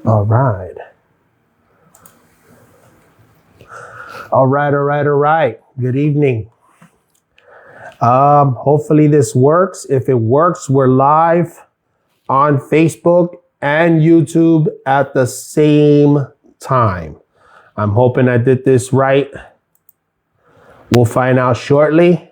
All right. All right. Good evening. Hopefully this works. If it works, we're live on Facebook and YouTube at the same time. I'm hoping I did this right. We'll find out shortly.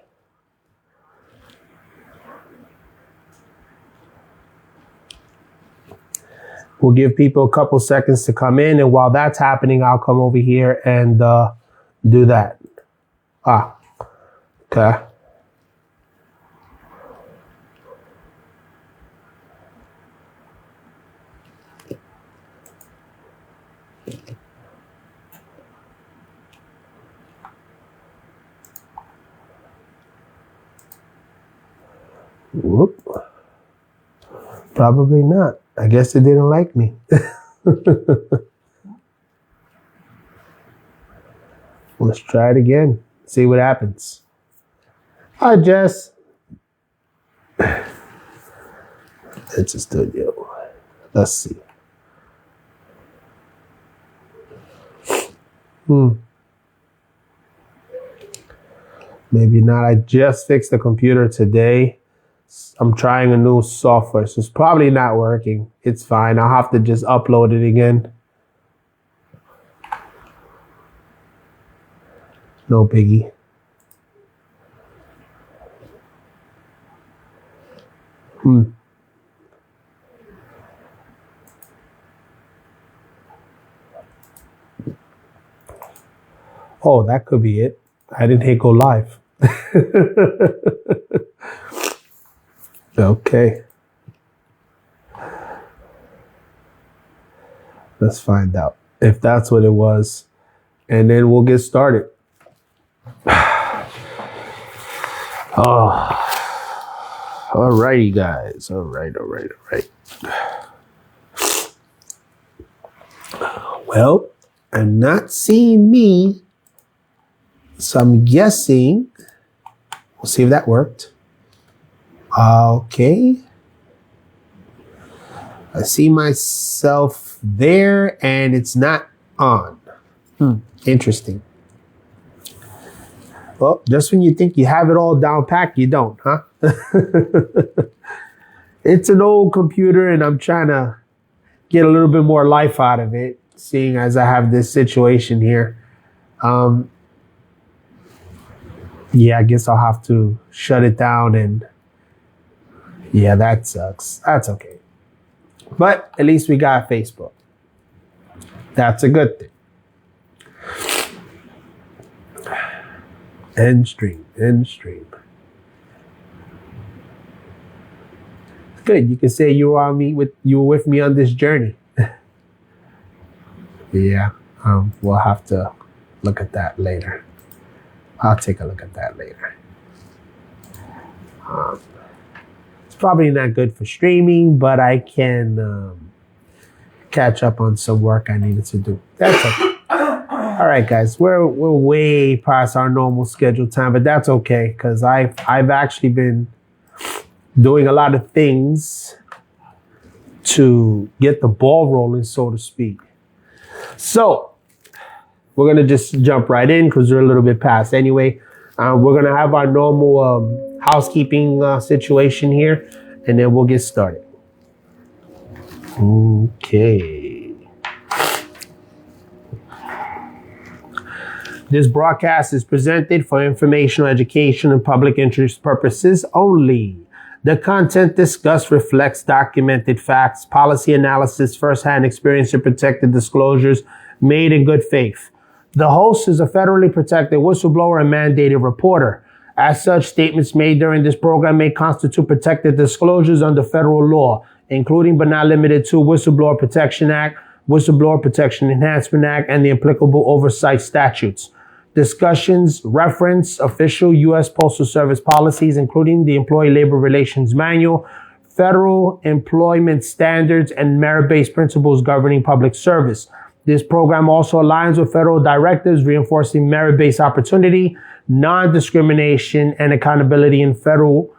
We'll give people a couple seconds to come in, and while that's happening, I'll come over here and do that. Okay. Whoop. Probably not. I guess it didn't like me. Let's try it again. See what happens. It's a studio. Let's see. Maybe not. I just fixed the computer today. I'm trying a new software, so it's probably not working. It's fine. I'll have to just upload it again. No biggie. Oh, that could be it. I didn't hit go live. Okay. Let's find out if that's what it was, and then we'll get started. All righty, guys. All right. Well, I'm not seeing me, so I'm guessing. We'll see if that worked. Okay. I see myself there and it's not on. Interesting. Well, just when you think you have it all down packed, you don't, huh? It's an old computer and I'm trying to get a little bit more life out of it, seeing as I have this situation here. Yeah, I guess I'll have to shut it down and yeah, that sucks. That's okay. But at least we got Facebook. That's a good thing. End stream. Good. You can say you were with me on this journey. Yeah. We'll have to look at that later. I'll take a look at that later. It's probably not good for streaming, but I can catch up on some work I needed to do. That's okay. All right, guys, we're way past our normal scheduled time, but that's okay because I've actually been doing a lot of things to get the ball rolling, so to speak. So we're gonna just jump right in because we're a little bit past anyway. We're gonna have our normal housekeeping situation here, and then we'll get started. Okay. This broadcast is presented for informational, education, and public interest purposes only. The content discussed reflects documented facts, policy analysis, first-hand experience, and protected disclosures made in good faith. The host is a federally protected whistleblower and mandated reporter. As such, statements made during this program may constitute protected disclosures under federal law, including but not limited to Whistleblower Protection Act, Whistleblower Protection Enhancement Act, and the applicable oversight statutes. Discussions reference official U.S. Postal Service policies, including the Employee Labor Relations Manual, federal employment standards, and merit-based principles governing public service. This program also aligns with federal directives reinforcing merit-based opportunity, non-discrimination, and accountability in federal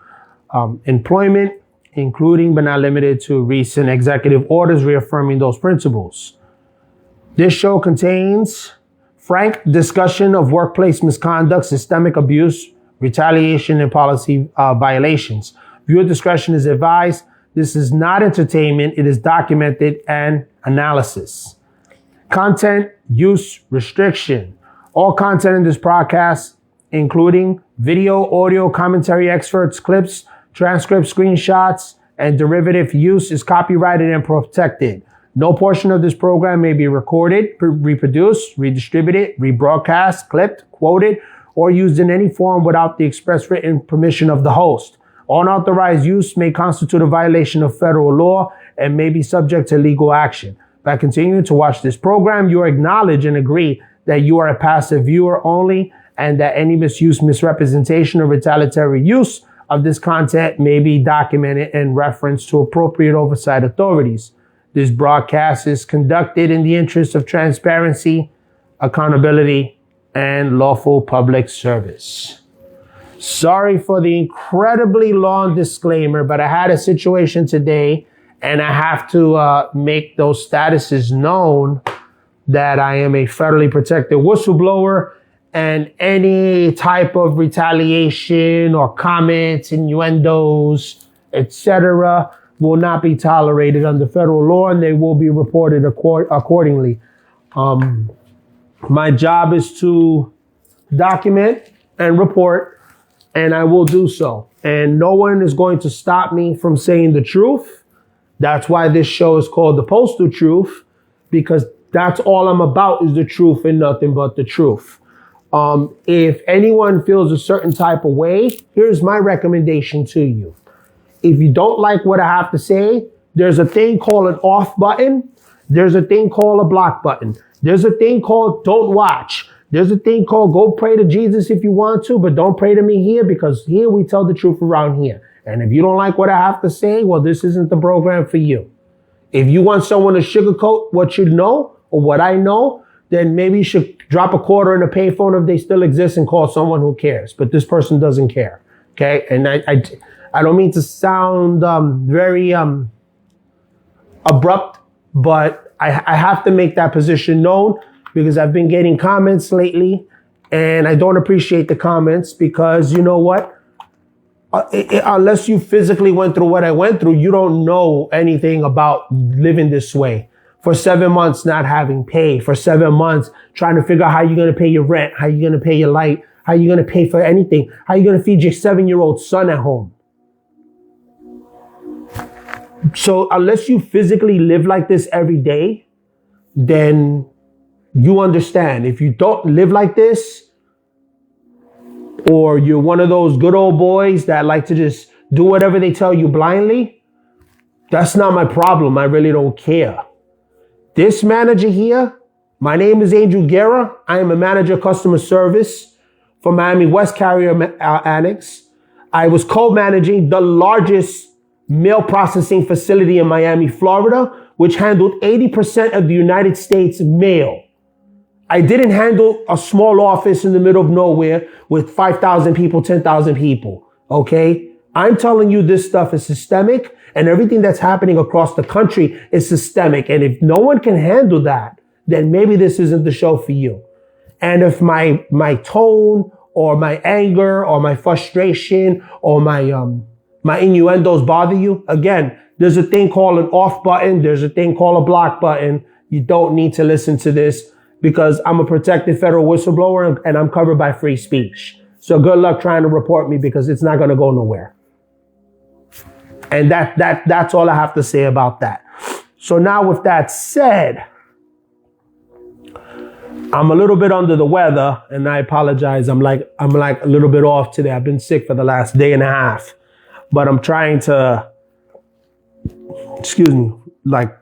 employment, including but not limited to recent executive orders reaffirming those principles. This show contains frank discussion of workplace misconduct, systemic abuse, retaliation, and policy violations. Viewer discretion is advised. This is not entertainment. It is documented and analysis. Content use restriction. All content in this broadcast, including video, audio, commentary, excerpts, clips, transcripts, screenshots, and derivative use, is copyrighted and protected. No portion of this program may be recorded, reproduced, redistributed, rebroadcast, clipped, quoted, or used in any form without the express written permission of the host. Unauthorized use may constitute a violation of federal law and may be subject to legal action. By continuing to watch this program, you acknowledge and agree that you are a passive viewer only, and that any misuse, misrepresentation, or retaliatory use of this content may be documented and referenced to appropriate oversight authorities. This broadcast is conducted in the interest of transparency, accountability, and lawful public service. Sorry for the incredibly long disclaimer, but I had a situation today and I have to make those statuses known that I am a federally protected whistleblower, and any type of retaliation or comments, innuendos, etc., will not be tolerated under federal law, and they will be reported accordingly. My job is to document and report, and I will do so. And no one is going to stop me from saying the truth. That's why this show is called The Postal Truth, because that's all I'm about, is the truth and nothing but the truth. If anyone feels a certain type of way, here's my recommendation to you. If you don't like what I have to say, there's a thing called an off button. There's a thing called a block button. There's a thing called don't watch. There's a thing called go pray to Jesus if you want to, but don't pray to me here, because here we tell the truth around here. And if you don't like what I have to say, well, this isn't the program for you. If you want someone to sugarcoat what you know or what I know, then maybe you should drop a quarter in a payphone if they still exist and call someone who cares. But this person doesn't care. Okay. And I don't mean to sound very abrupt, but I have to make that position known, because I've been getting comments lately and I don't appreciate the comments, because you know what? Unless you physically went through what I went through, you don't know anything about living this way. For 7 months not having pay, for 7 months trying to figure out how you're going to pay your rent, how you're going to pay your light, how you're going to pay for anything, how you're going to feed your 7-year-old son at home. So unless you physically live like this every day, then you understand. If you don't live like this, or you're one of those good old boys that like to just do whatever they tell you blindly, that's not my problem. I really don't care. This manager here, my name is Angel Guerra. I am a manager of customer service for Miami West Carrier Annex. I was co-managing the largest mail processing facility in Miami, Florida, which handled 80% of the United States mail. I didn't handle a small office in the middle of nowhere with 5,000 people, 10,000 people. Okay. I'm telling you, this stuff is systemic, and everything that's happening across the country is systemic. And if no one can handle that, then maybe this isn't the show for you. And if my tone or my anger or my frustration or my innuendos bother you, again, there's a thing called an off button. There's a thing called a block button. You don't need to listen to this, because I'm a protected federal whistleblower and I'm covered by free speech. So good luck trying to report me, because it's not going to go nowhere. And that's all I have to say about that. So now, with that said, I'm a little bit under the weather, and I apologize. I'm like a little bit off today. I've been sick for the last day and a half, but I'm trying to,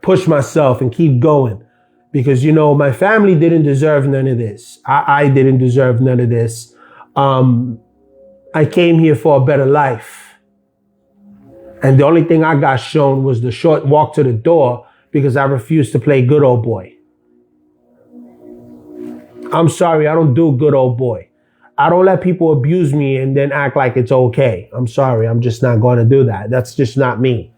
push myself and keep going. Because, my family didn't deserve none of this. I didn't deserve none of this. I came here for a better life. And the only thing I got shown was the short walk to the door, because I refused to play good old boy. I'm sorry, I don't do good old boy. I don't let people abuse me and then act like it's okay. I'm sorry. I'm just not going to do that. That's just not me.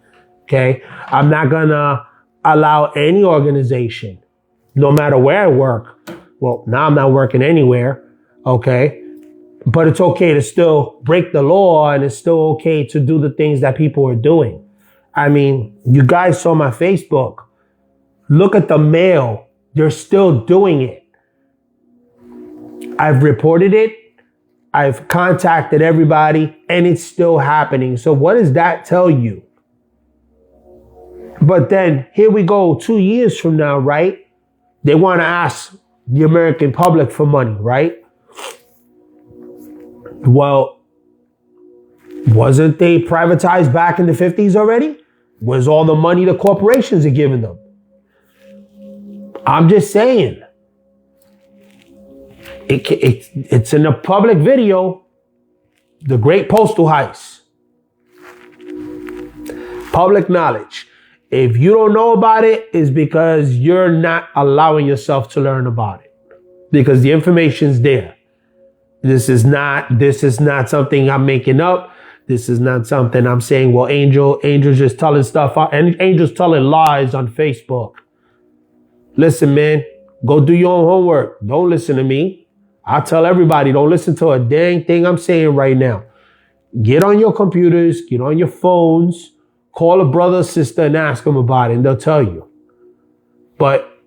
Okay. I'm not going to allow any organization, no matter where I work. Well, now I'm not working anywhere. Okay. But it's okay to still break the law, and it's still okay to do the things that people are doing. I mean, you guys saw my Facebook. Look at the mail. They're still doing it. I've reported it. I've contacted everybody, and it's still happening. So what does that tell you? But then here we go 2 years from now, right? They want to ask the American public for money, right? Well, wasn't they privatized back in the 50s already? Where's all the money the corporations are giving them? I'm just saying. It's in a public video. The Great Postal Heist. Public knowledge. If you don't know about it, it's because you're not allowing yourself to learn about it. Because the information's there. This is not something I'm making up. This is not something I'm saying, well, Angel's just telling stuff out, and Angel's telling lies on Facebook. Listen, man, go do your own homework. Don't listen to me. I tell everybody, don't listen to a dang thing I'm saying right now. Get on your computers, get on your phones, call a brother or sister and ask them about it, and they'll tell you. But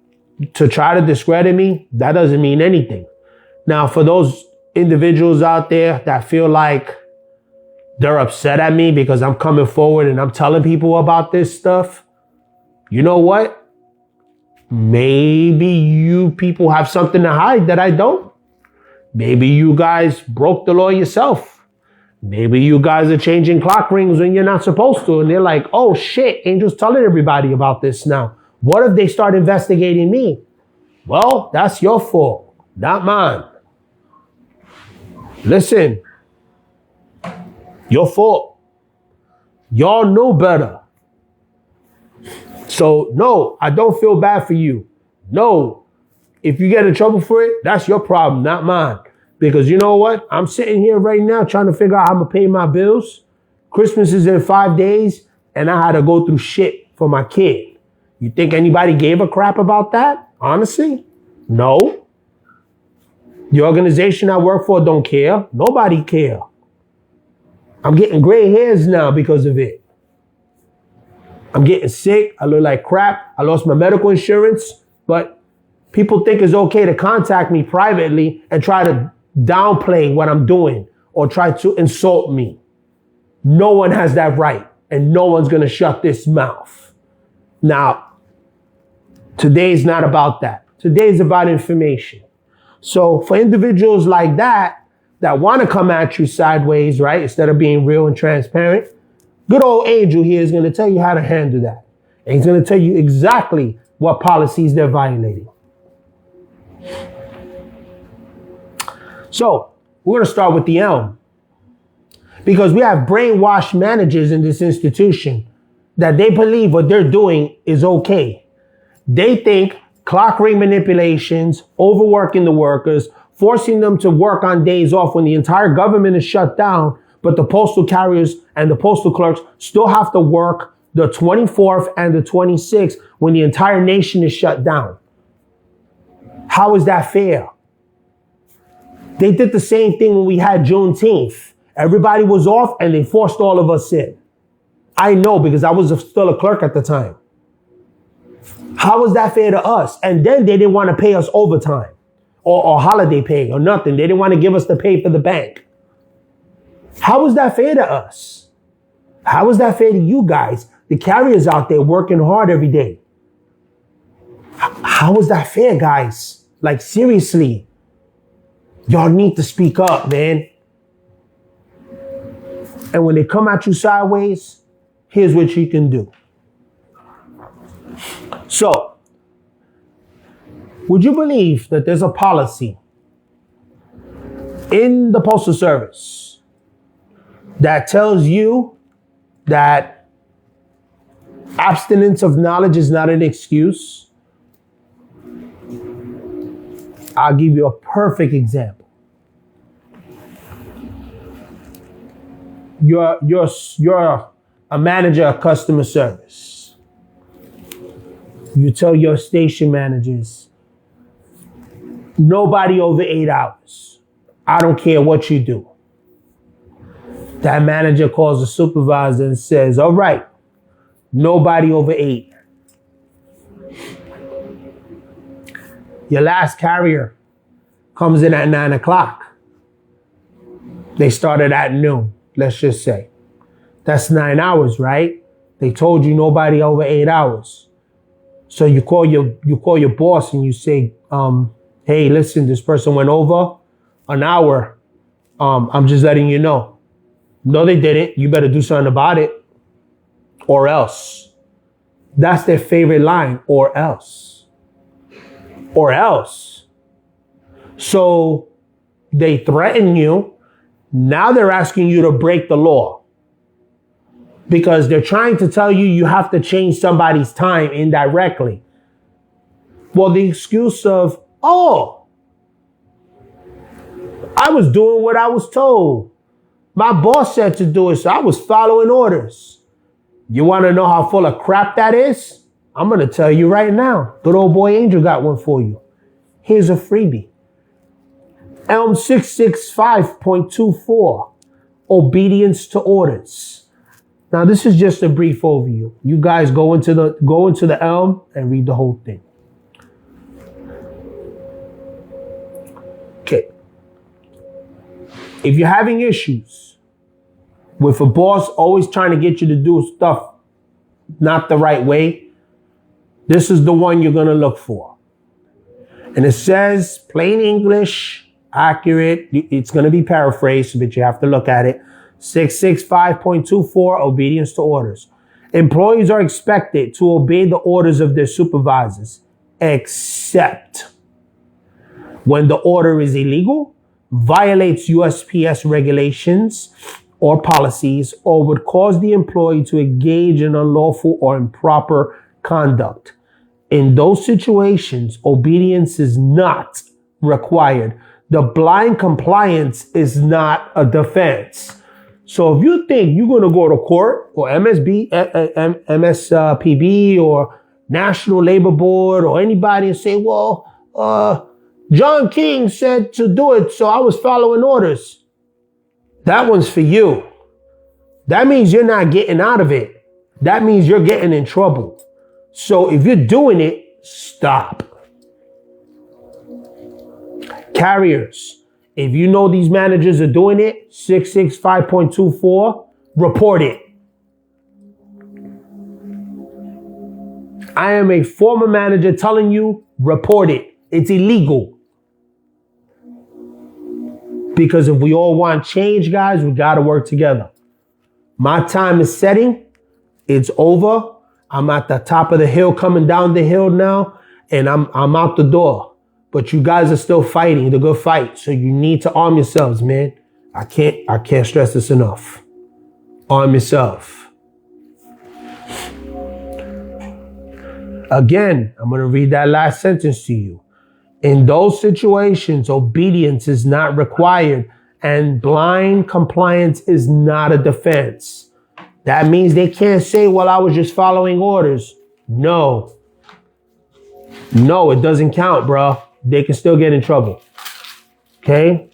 to try to discredit me, that doesn't mean anything. Now, for those individuals out there that feel like they're upset at me because I'm coming forward and I'm telling people about this stuff, you know what? Maybe you people have something to hide that I don't. Maybe you guys broke the law yourself. Maybe you guys are changing clock rings when you're not supposed to. And they're like, oh shit, Angel's telling everybody about this now. What if they start investigating me? Well, that's your fault, not mine. Listen, your fault. Y'all know better. So no, I don't feel bad for you. No, if you get in trouble for it, that's your problem, not mine. Because you know what? I'm sitting here right now trying to figure out how I'm going to pay my bills. Christmas is in 5 days, and I had to go through shit for my kid. You think anybody gave a crap about that? Honestly? No. The organization I work for don't care. Nobody care. I'm getting gray hairs now because of it. I'm getting sick. I look like crap. I lost my medical insurance. But people think it's okay to contact me privately and try to downplay what I'm doing or try to insult me. No one has that right. And no one's going to shut this mouth. Now, today's not about that. Today's about information. So for individuals like that want to come at you sideways, right, instead of being real and transparent, good old Angel here is going to tell you how to handle that. And he's going to tell you exactly what policies they're violating. So we're going to start with the ELM. Because we have brainwashed managers in this institution that they believe what they're doing is okay. They think clock ring manipulations, overworking the workers, forcing them to work on days off when the entire government is shut down, but the postal carriers and the postal clerks still have to work the 24th and the 26th when the entire nation is shut down. How is that fair? They did the same thing when we had Juneteenth. Everybody was off and they forced all of us in. I know because I was still a clerk at the time. How is that fair to us? And then they didn't want to pay us overtime or holiday pay or nothing. They didn't want to give us the pay for the bank. How is that fair to us? How is that fair to you guys? The carriers out there working hard every day. How is that fair, guys? Like, seriously. Y'all need to speak up, man. And when they come at you sideways, here's what you can do. So, would you believe that there's a policy in the Postal Service that tells you that abstinence of knowledge is not an excuse? I'll give you a perfect example. you're a manager of customer service. You tell your station managers, nobody over 8 hours. I don't care what you do. That manager calls the supervisor and says, all right, nobody over 8. Your last carrier comes in at 9 o'clock. They started at noon, let's just say. That's 9 hours, right? They told you nobody over 8 hours. So you call your boss and you say, hey, listen, this person went over an hour. I'm just letting you know. No, they didn't. You better do something about it. Or else. That's their favorite line. Or else. Or else. So they threaten you. Now they're asking you to break the law. Because they're trying to tell you you have to change somebody's time indirectly. Well, the excuse of, oh, I was doing what I was told. My boss said to do it, so I was following orders. You want to know how full of crap that is? I'm going to tell you right now. Good old boy Angel got one for you. Here's a freebie. ELM 665.24, obedience to orders. Now, this is just a brief overview. You guys go into the ELM and read the whole thing. Okay. If you're having issues with a boss always trying to get you to do stuff not the right way, this is the one you're going to look for. And it says, plain English, accurate. It's going to be paraphrased, but you have to look at it. 665.24, obedience to orders. Employees are expected to obey the orders of their supervisors, except when the order is illegal, violates USPS regulations or policies, or would cause the employee to engage in unlawful or improper conduct. In those situations, obedience is not required. The blind compliance is not a defense. So if you think you're going to go to court or MSPB or National Labor Board or anybody and say, well, John King said to do it, so I was following orders. That one's for you. That means you're not getting out of it. That means you're getting in trouble. So if you're doing it, stop. Carriers, if you know these managers are doing it, 665.24, report it. I am a former manager telling you, report it. It's illegal. Because if we all want change, guys, we got to work together. My time is setting. It's over. I'm at the top of the hill, coming down the hill now, and I'm out the door. But you guys are still fighting the good fight. So you need to arm yourselves, man. I can't stress this enough. Arm yourself. Again, I'm going to read that last sentence to you. In those situations, obedience is not required and blind compliance is not a defense. That means they can't say, well, I was just following orders. No, it doesn't count, bro. They can still get in trouble. Okay?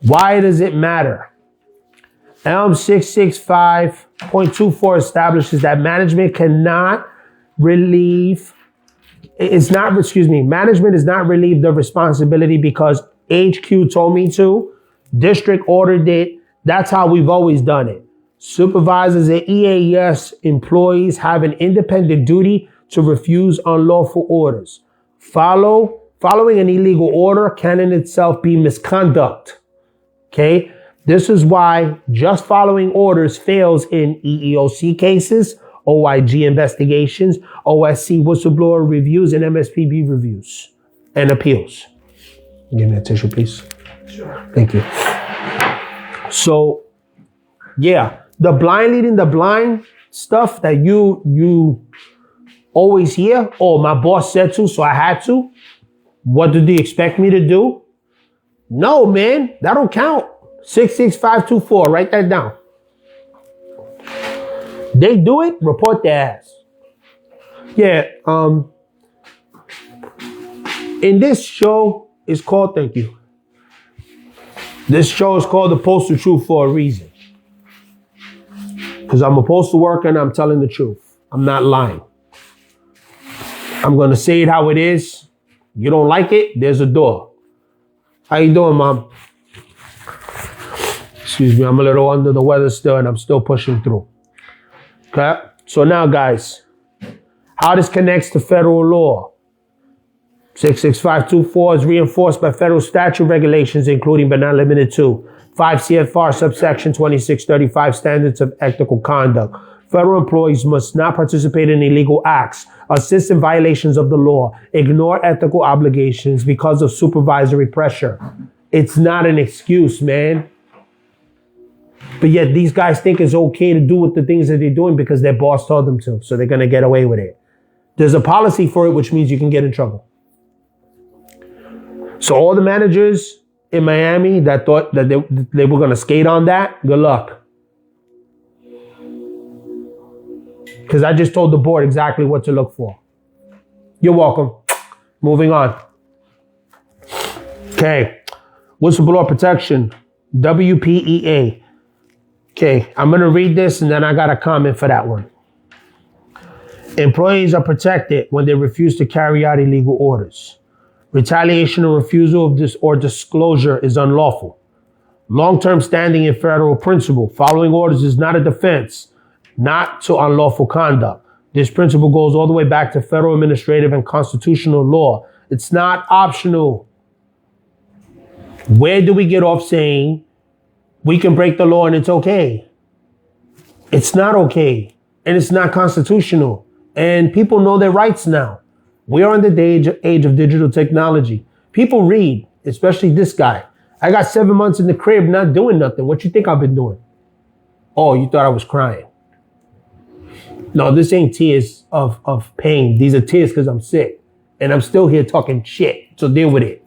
Why does it matter? ELM 665.24 establishes that management cannot relieve management is not relieved of responsibility because HQ told me to, district ordered it. That's how we've always done it. Supervisors and EAS employees have an independent duty to refuse unlawful orders. Following an illegal order can in itself be misconduct. Okay? This is why just following orders fails in EEOC cases, OIG investigations, OSC whistleblower reviews, and MSPB reviews and appeals. Give me a tissue, please. Sure. Thank you. So, yeah, the blind leading the blind stuff that you always hear, oh, my boss said to, so I had to. What did they expect me to do? No, man, that don't count. 66524, write that down. They do it, report their ass. Yeah, in this show, it's called, thank you. This show is called The Postal Truth for a reason. Because I'm a postal worker and I'm telling the truth. I'm not lying. I'm going to say it how it is. You don't like it, there's a door. How you doing, Mom? Excuse me, I'm a little under the weather still and I'm still pushing through. Okay? So now, guys, how this connects to federal law. 66524 is reinforced by federal statute regulations, including but not limited to 5 CFR subsection 2635 standards of ethical conduct. Federal employees must not participate in illegal acts, assist in violations of the law, ignore ethical obligations because of supervisory pressure. It's not an excuse, man. But yet these guys think it's okay to do with the things that they're doing because their boss told them to. So they're going to get away with it. There's a policy for it, which means you can get in trouble. So all the managers in Miami that thought that they were going to skate on that, good luck. Because I just told the board exactly what to look for. You're welcome. Moving on. Okay. Whistleblower protection. WPEA. Okay. I'm going to read this and then I got a comment for that one. Employees are protected when they refuse to carry out illegal orders. Retaliation or refusal of this or disclosure is unlawful. Long-term standing in federal principle. Following orders is not a defense, not to unlawful conduct. This principle goes all the way back to federal administrative and constitutional law. It's not optional. Where do we get off saying we can break the law and it's okay? It's not okay. And it's not constitutional. And people know their rights now. We are in the age of digital technology. People read, especially this guy. I got 7 months in the crib not doing nothing. What you think I've been doing? Oh, you thought I was crying. No, this ain't tears of pain. These are tears because I'm sick. And I'm still here talking shit. So deal with it.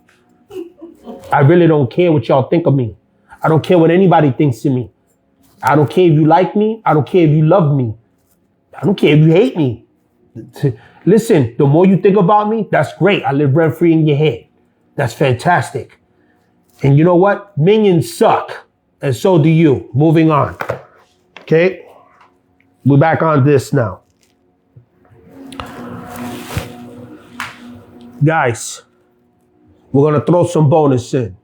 I really don't care what y'all think of me. I don't care what anybody thinks of me. I don't care if you like me. I don't care if you love me. I don't care if you hate me. Listen, the more you think about me, that's great. I live rent-free in your head. That's fantastic. And you know what? Minions suck. And so do you. Moving on. Okay? We're back on this now. Guys, we're going to throw some bonus in.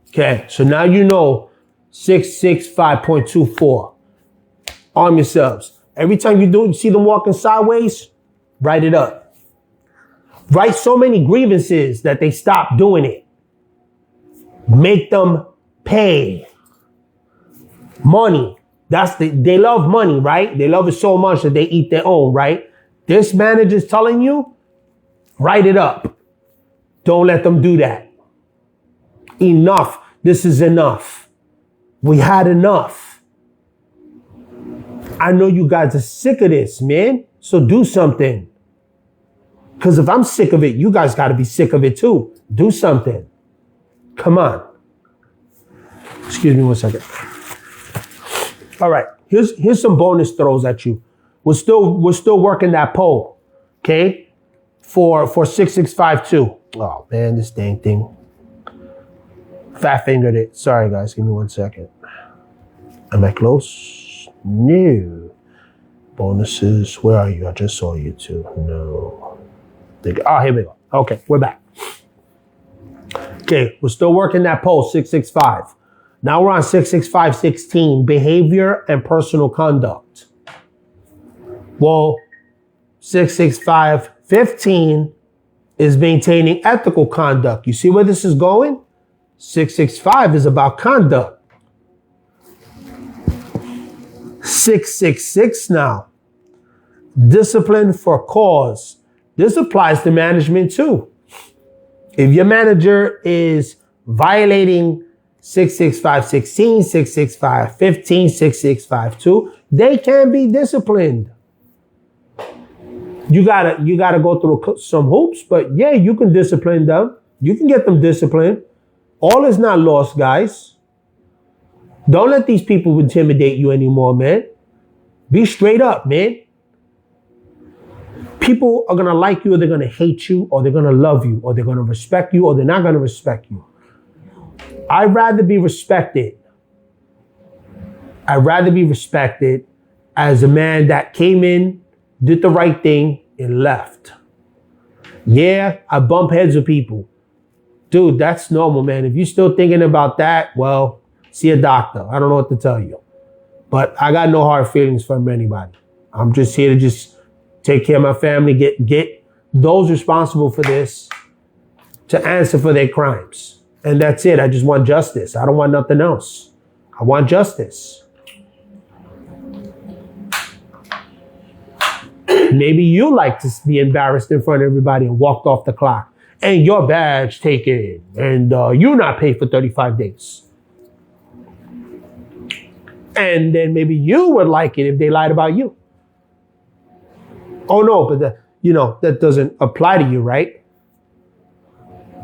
Okay? So now you know 665.24. Arm yourselves. Every time you see them walking sideways, write it up. Write so many grievances that they stop doing it. Make them pay. Money. They love money, right? They love it so much that they eat their own, right? This manager's telling you, write it up. Don't let them do that. Enough. This is enough. We had enough. I know you guys are sick of this, man. So do something. Because if I'm sick of it, you guys got to be sick of it too. Do something. Come on. Excuse me 1 second. All right. Here's some bonus throws at you. We're still working that poll. Okay? For 6652. Oh man, this dang thing. Fat fingered it. Sorry guys, give me 1 second. Am I close? No. Bonuses. Where are you? I just saw you too. No. Oh, here we go. Okay, we're back. Okay, we're still working that poll, 665. Now we're on 66516, behavior and personal conduct. Well, 66515 is maintaining ethical conduct. You see where this is going? 665 is about conduct. 666 now. Discipline for cause. This applies to management too. If your manager is violating 66516, 66515, 6652, they can be disciplined. You gotta go through some hoops, but yeah, you can discipline them. You can get them disciplined. All is not lost, guys. Don't let these people intimidate you anymore, man. Be straight up, man. People are going to like you, or they're going to hate you, or they're going to love you, or they're going to respect you, or they're not going to respect you. I'd rather be respected. I'd rather be respected as a man that came in, did the right thing, and left. Yeah, I bump heads with people. Dude, that's normal, man. If you're still thinking about that, well, see a doctor. I don't know what to tell you. But I got no hard feelings from anybody. I'm just here to just take care of my family, get those responsible for this to answer for their crimes. And that's it. I just want justice. I don't want nothing else. I want justice. Maybe you like to be embarrassed in front of everybody and walked off the clock and your badge taken and you're not paid for 35 days. And then maybe you would like it if they lied about you. Oh no, but that doesn't apply to you, right?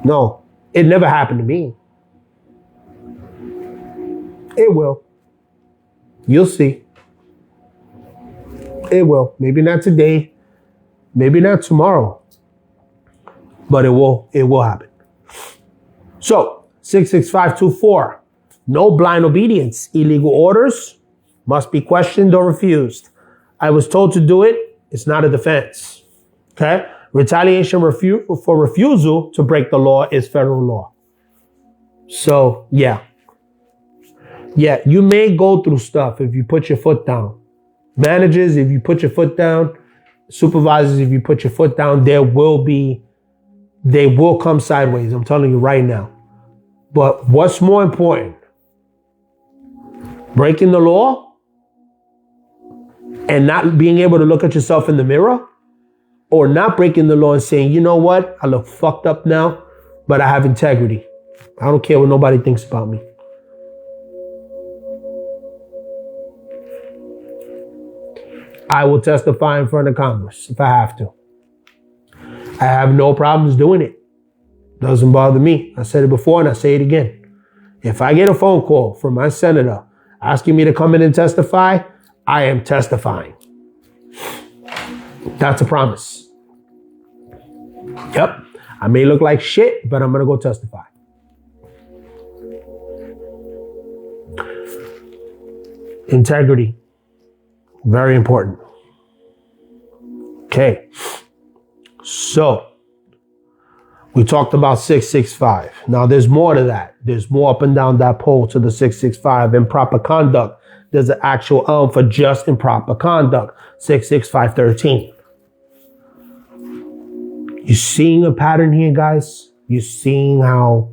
No, it never happened to me. It will. You'll see. It will. Maybe not today. Maybe not tomorrow. But it will happen. So, 66524. No blind obedience. Illegal orders must be questioned or refused. I was told to do it. It's not a defense. Okay? Retaliation for refusal to break the law is federal law. So, yeah. Yeah, you may go through stuff if you put your foot down. Managers, if you put your foot down. Supervisors, if you put your foot down, they will come sideways. I'm telling you right now. But what's more important? Breaking the law and not being able to look at yourself in the mirror, or not breaking the law and saying, you know what? I look fucked up now, but I have integrity. I don't care what nobody thinks about me. I will testify in front of Congress if I have to. I have no problems doing it. Doesn't bother me. I said it before and I say it again. If I get a phone call from my senator asking me to come in and testify, I am testifying. That's a promise. Yep. I may look like shit, but I'm going to go testify. Integrity. Very important. Okay. So, we talked about 665. Now, there's more to that. There's more up and down that pole to the 665. Improper conduct. There's an actual ELM for just improper conduct. 66513. You seeing a pattern here, guys? You seeing how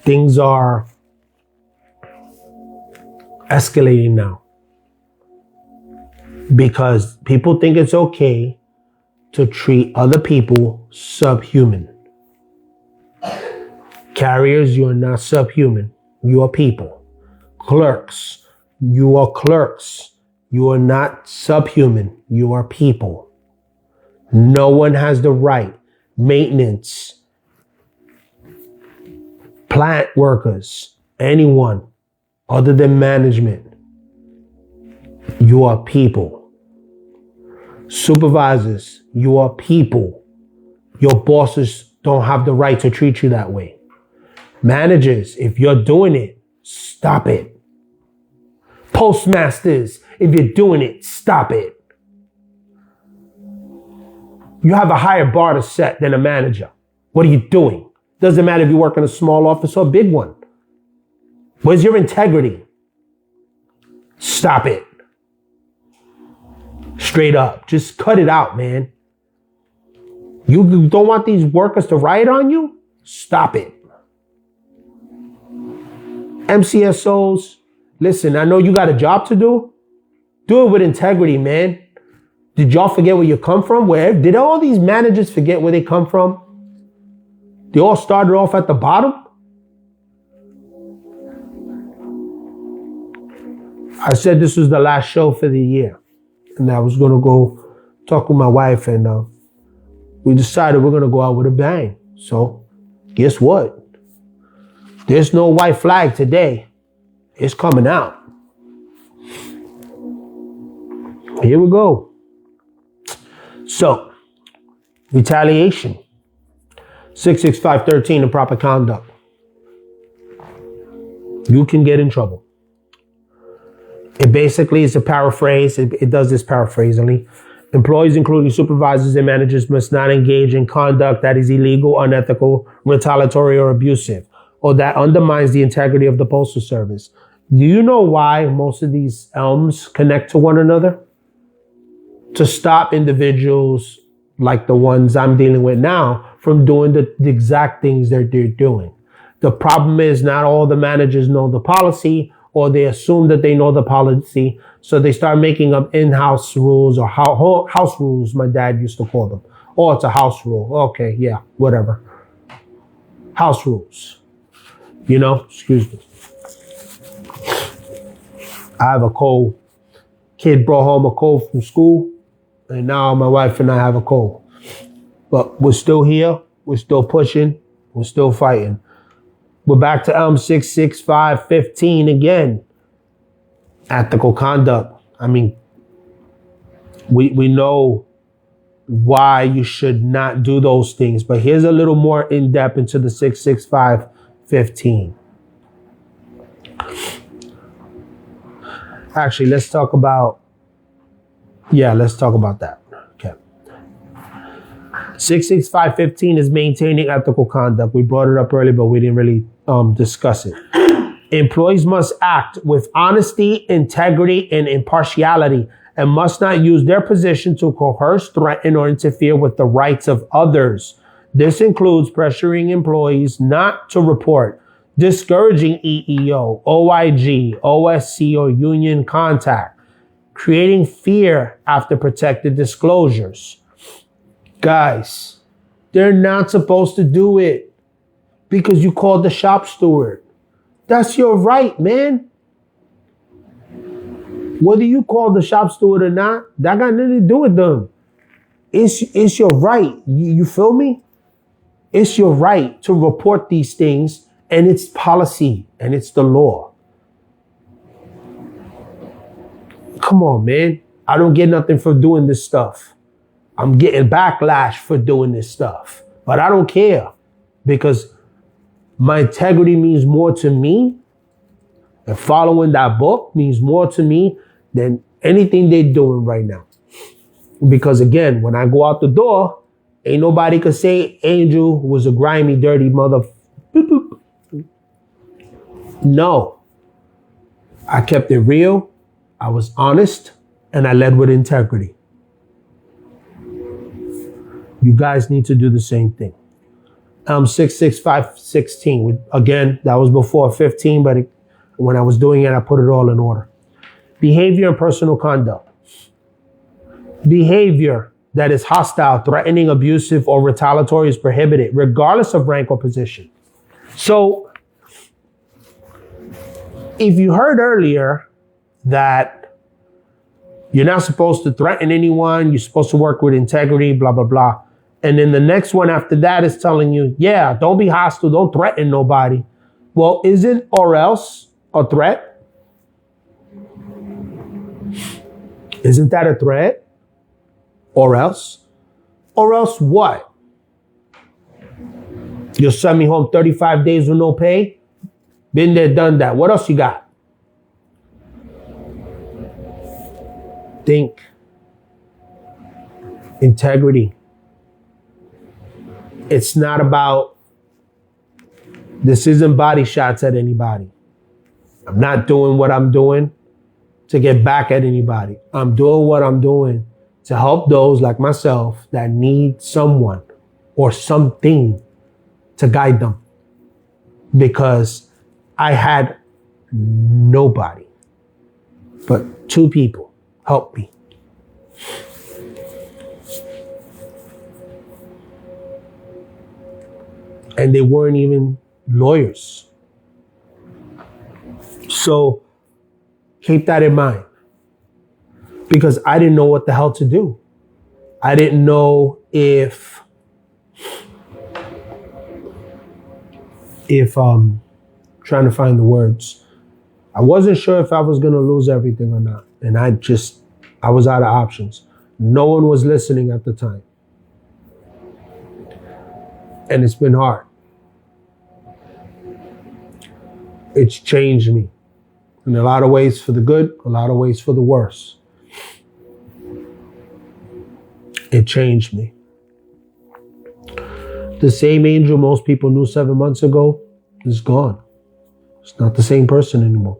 things are escalating now? Because people think it's okay to treat other people subhuman. Carriers, you are not subhuman. You are people. Clerks, you are clerks. You are not subhuman. You are people. No one has the right. Maintenance, plant workers, anyone other than management. You are people. Supervisors, you are people. Your bosses don't have the right to treat you that way. Managers, if you're doing it, stop it. Postmasters, if you're doing it, stop it. You have a higher bar to set than a manager. What are you doing? Doesn't matter if you work in a small office or a big one. Where's your integrity? Stop it. Straight up. Just cut it out, man. You don't want these workers to riot on you? Stop it. MCSOs, listen, I know you got a job to do. Do it with integrity, man. Did y'all forget where you come from? Did all these managers forget where they come from? They all started off at the bottom? I said this was the last show for the year. And I was going to go talk with my wife, and we decided we're going to go out with a bang. So guess what? There's no white flag today. It's coming out. Here we go. So, retaliation. 66513, improper conduct. You can get in trouble. It basically is a paraphrase. It does this paraphrasingly. Employees, including supervisors and managers, must not engage in conduct that is illegal, unethical, retaliatory, or abusive, or that undermines the integrity of the Postal Service. Do you know why most of these ELMs connect to one another? To stop individuals like the ones I'm dealing with now from doing the exact things that they're doing. The problem is not all the managers know the policy, or they assume that they know the policy. So they start making up in-house rules, or house rules, my dad used to call them. Oh, it's a house rule. Okay, yeah, whatever. House rules. You know, excuse me. I have a cold. Kid brought home a cold from school, and now my wife and I have a cold. But we're still here. We're still pushing. We're still fighting. We're back to ELM 66515 again. Ethical conduct. I mean, we know why you should not do those things, but here's a little more in depth into the 66515. Actually, let's talk about that. Okay. 66515 is maintaining ethical conduct. We brought it up earlier, but we didn't really discuss it. Employees must act with honesty, integrity, and impartiality, and must not use their position to coerce, threaten, or interfere with the rights of others. This includes pressuring employees not to report, discouraging EEO, OIG, OSC, or union contact, creating fear after protected disclosures. Guys, they're not supposed to do it because you called the shop steward. That's your right, man. Whether you call the shop steward or not, that got nothing to do with them. It's your right. You feel me? It's your right to report these things, and it's policy, and it's the law. Come on, man. I don't get nothing for doing this stuff. I'm getting backlash for doing this stuff, but I don't care because my integrity means more to me, and following that book means more to me than anything they're doing right now. Because again, when I go out the door, ain't nobody could say Angel was a grimy, dirty mother. No. I kept it real, I was honest, and I led with integrity. You guys need to do the same thing. 66516. Again, that was before 15, but when I was doing it, I put it all in order. Behavior and personal conduct. Behavior that is hostile, threatening, abusive, or retaliatory is prohibited, regardless of rank or position. So, if you heard earlier that you're not supposed to threaten anyone, you're supposed to work with integrity, blah, blah, blah. And then the next one after that is telling you, yeah, don't be hostile, don't threaten nobody. Well, isn't or else a threat? Isn't that a threat? Or else? Or else what? You'll send me home 35 days with no pay? Been there, done that. What else you got? Think. Integrity. It's not about, this isn't body shots at anybody. I'm not doing what I'm doing to get back at anybody. I'm doing what I'm doing to help those like myself that need someone or something to guide them. Because I had nobody but 2 people help me. And they weren't even lawyers. So keep that in mind. Because I didn't know what the hell to do. I didn't know if trying to find the words. I wasn't sure if I was going to lose everything or not. And I I was out of options. No one was listening at the time. And it's been hard. It's changed me. In a lot of ways for the good, a lot of ways for the worse. It changed me. The same Angel most people knew 7 months ago is gone. It's not the same person anymore.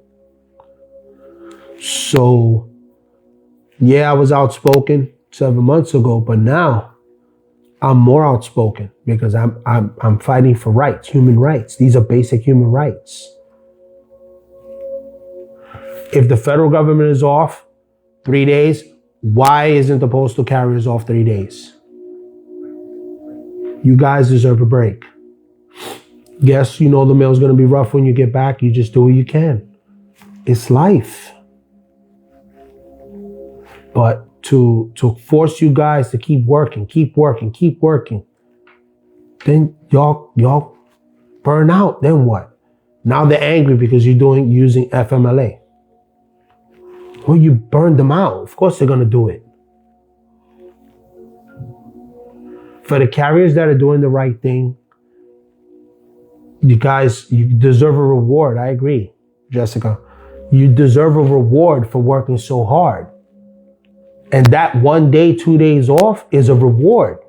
So, yeah, I was outspoken 7 months ago, but now I'm more outspoken because I'm fighting for rights, human rights. These are basic human rights. If the federal government is off 3 days, why isn't the postal carriers off 3 days? You guys deserve a break. Yes, you know the mail's going to be rough when you get back. You just do what you can. It's life. But to force you guys to keep working, then y'all burn out. Then what? Now they're angry because you're using FMLA. Well, you burned them out. Of course they're going to do it. For the carriers that are doing the right thing, you guys, you deserve a reward. I agree, Jessica. You deserve a reward for working so hard. And that 1 day, 2 days off is a reward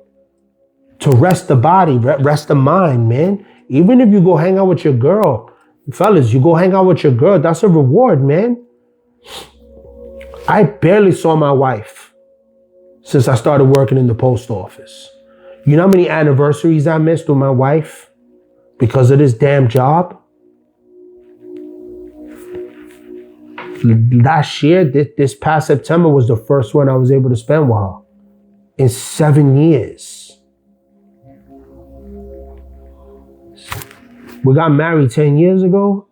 to rest the body, rest the mind, man. Even if you go hang out with your girl, fellas, you go hang out with your girl, that's a reward, man. I barely saw my wife since I started working in the post office. You know how many anniversaries I missed with my wife because of this damn job? Last year, this past September was the first one I was able to spend with her in 7 years. We got married 10 years ago.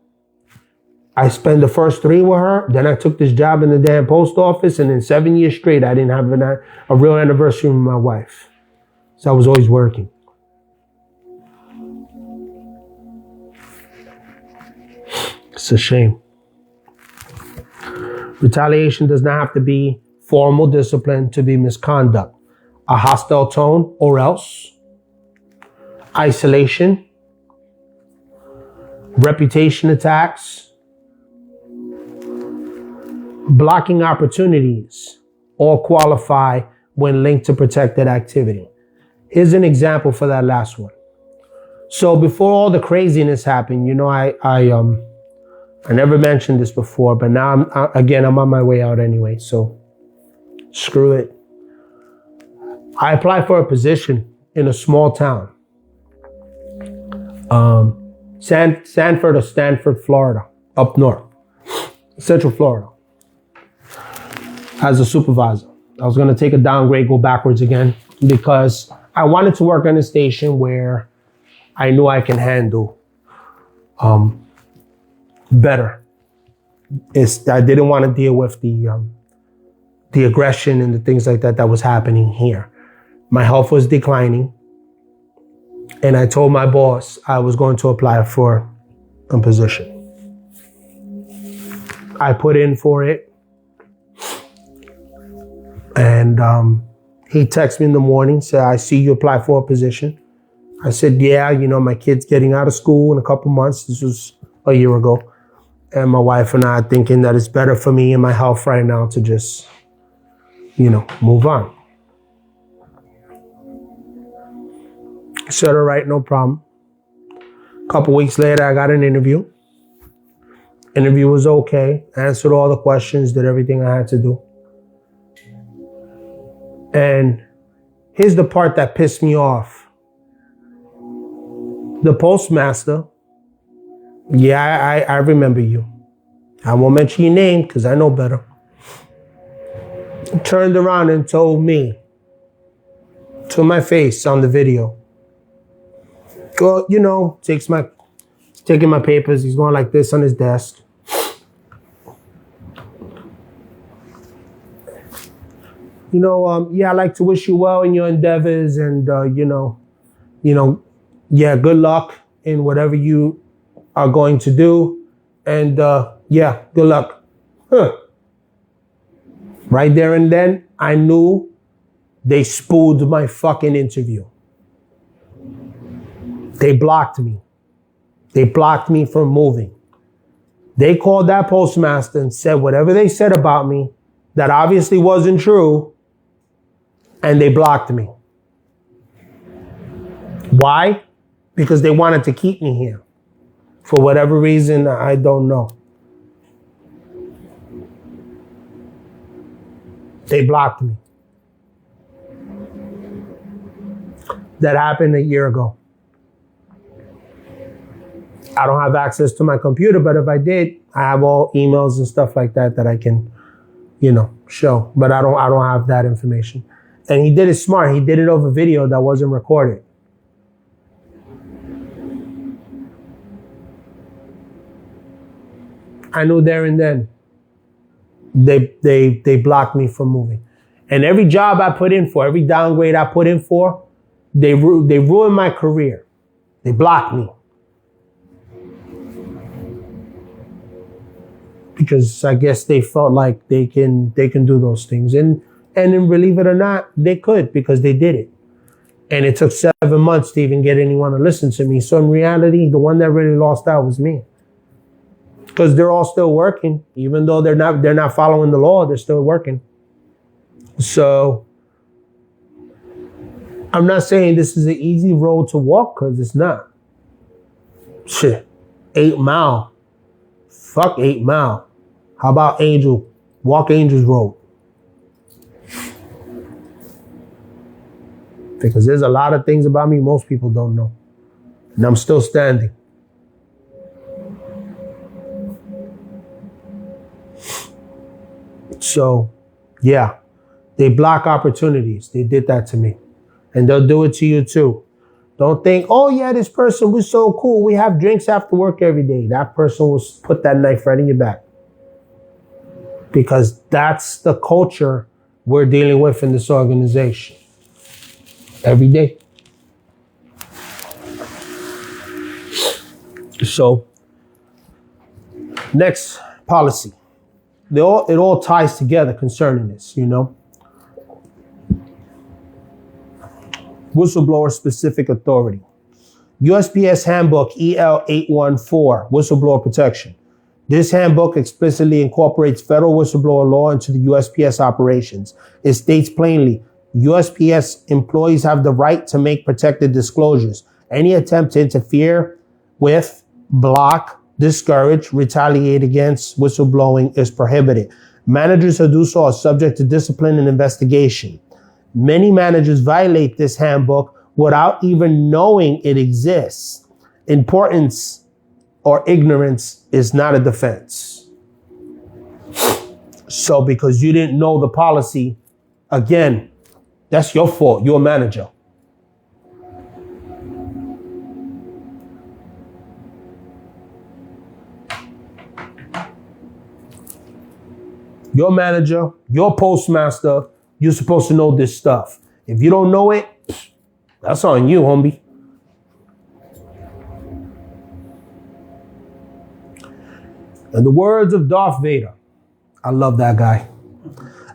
I spent the first 3 with her. Then I took this job in the damn post office. And in 7 years straight, I didn't have a real anniversary with my wife. So I was always working. It's a shame. Retaliation does not have to be formal discipline to be misconduct. A hostile tone or else. Isolation. Reputation attacks. Blocking opportunities all qualify when linked to protected activity. Here's an example for that last one. So before all the craziness happened, you know, I never mentioned this before, but now I'm on my way out anyway, so screw it. I applied for a position in a small town. Sanford or Stanford, Florida, up north, Central Florida, as a supervisor. I was going to take a downgrade, go backwards again, because I wanted to work on a station where I knew I can handle better. I didn't want to deal with the aggression and the things like that was happening here. My health was declining, and I told my boss I was going to apply for a position. I put in for it, and he texted me in the morning, said, "I see you apply for a position." I said, "Yeah, you know, my kid's getting out of school in a couple months." This was a year ago. And my wife and I are thinking that it's better for me and my health right now to just, you know, move on. I said, all right, no problem. A couple weeks later, I got an interview. Interview was okay. Answered all the questions, did everything I had to do. And here's the part that pissed me off. The postmaster, yeah, I remember you. I won't mention your name because I know better. Turned around and told me to my face on the video. Well, you know, he's taking my papers. He's going like this on his desk. You know, yeah, I'd like to wish you well in your endeavors, and yeah, good luck in whatever you are going to do, and yeah, good luck. Huh. Right there and then, I knew they spooled my fucking interview. They blocked me. They blocked me from moving. They called that postmaster and said whatever they said about me that obviously wasn't true, and they blocked me. Why? Because they wanted to keep me here. For whatever reason, I don't know. They blocked me. That happened a year ago. I don't have access to my computer, but if I did, I have all emails and stuff like that that I can, show. But I don't have that information. And he did it smart. He did it over video that wasn't recorded. I knew there and then they blocked me from moving. And every job I put in for, every downgrade I put in for, they ruined my career. They blocked me. Because I guess they felt like they can do those things. And then believe it or not, they could, because they did it. And it took 7 months to even get anyone to listen to me. So in reality, the one that really lost out was me. Because they're all still working. Even though they're not following the law, they're still working. So I'm not saying this is an easy road to walk, because it's not. Shit. 8 Mile. Fuck 8 Mile. How about Walk Angel's Road? Because there's a lot of things about me most people don't know. And I'm still standing. So, yeah, they block opportunities. They did that to me. And they'll do it to you too. Don't think, oh yeah, this person was so cool. We have drinks after work every day. That person will put that knife right in your back. Because that's the culture we're dealing with in this organization. Every day. So, next policy. It all ties together concerning this, Whistleblower specific authority. USPS Handbook EL 814, Whistleblower Protection. This handbook explicitly incorporates federal whistleblower law into the USPS operations. It states plainly, USPS employees have the right to make protected disclosures. Any attempt to interfere with, block, discourage, retaliate against whistleblowing is prohibited. Managers who do so are subject to discipline and investigation. Many managers violate this handbook without even knowing it exists. Importance or ignorance is not a defense. So because you didn't know the policy, again, that's your fault. You're a manager. Your manager, your postmaster, you're supposed to know this stuff. If you don't know it, that's on you, homie. In the words of Darth Vader, I love that guy.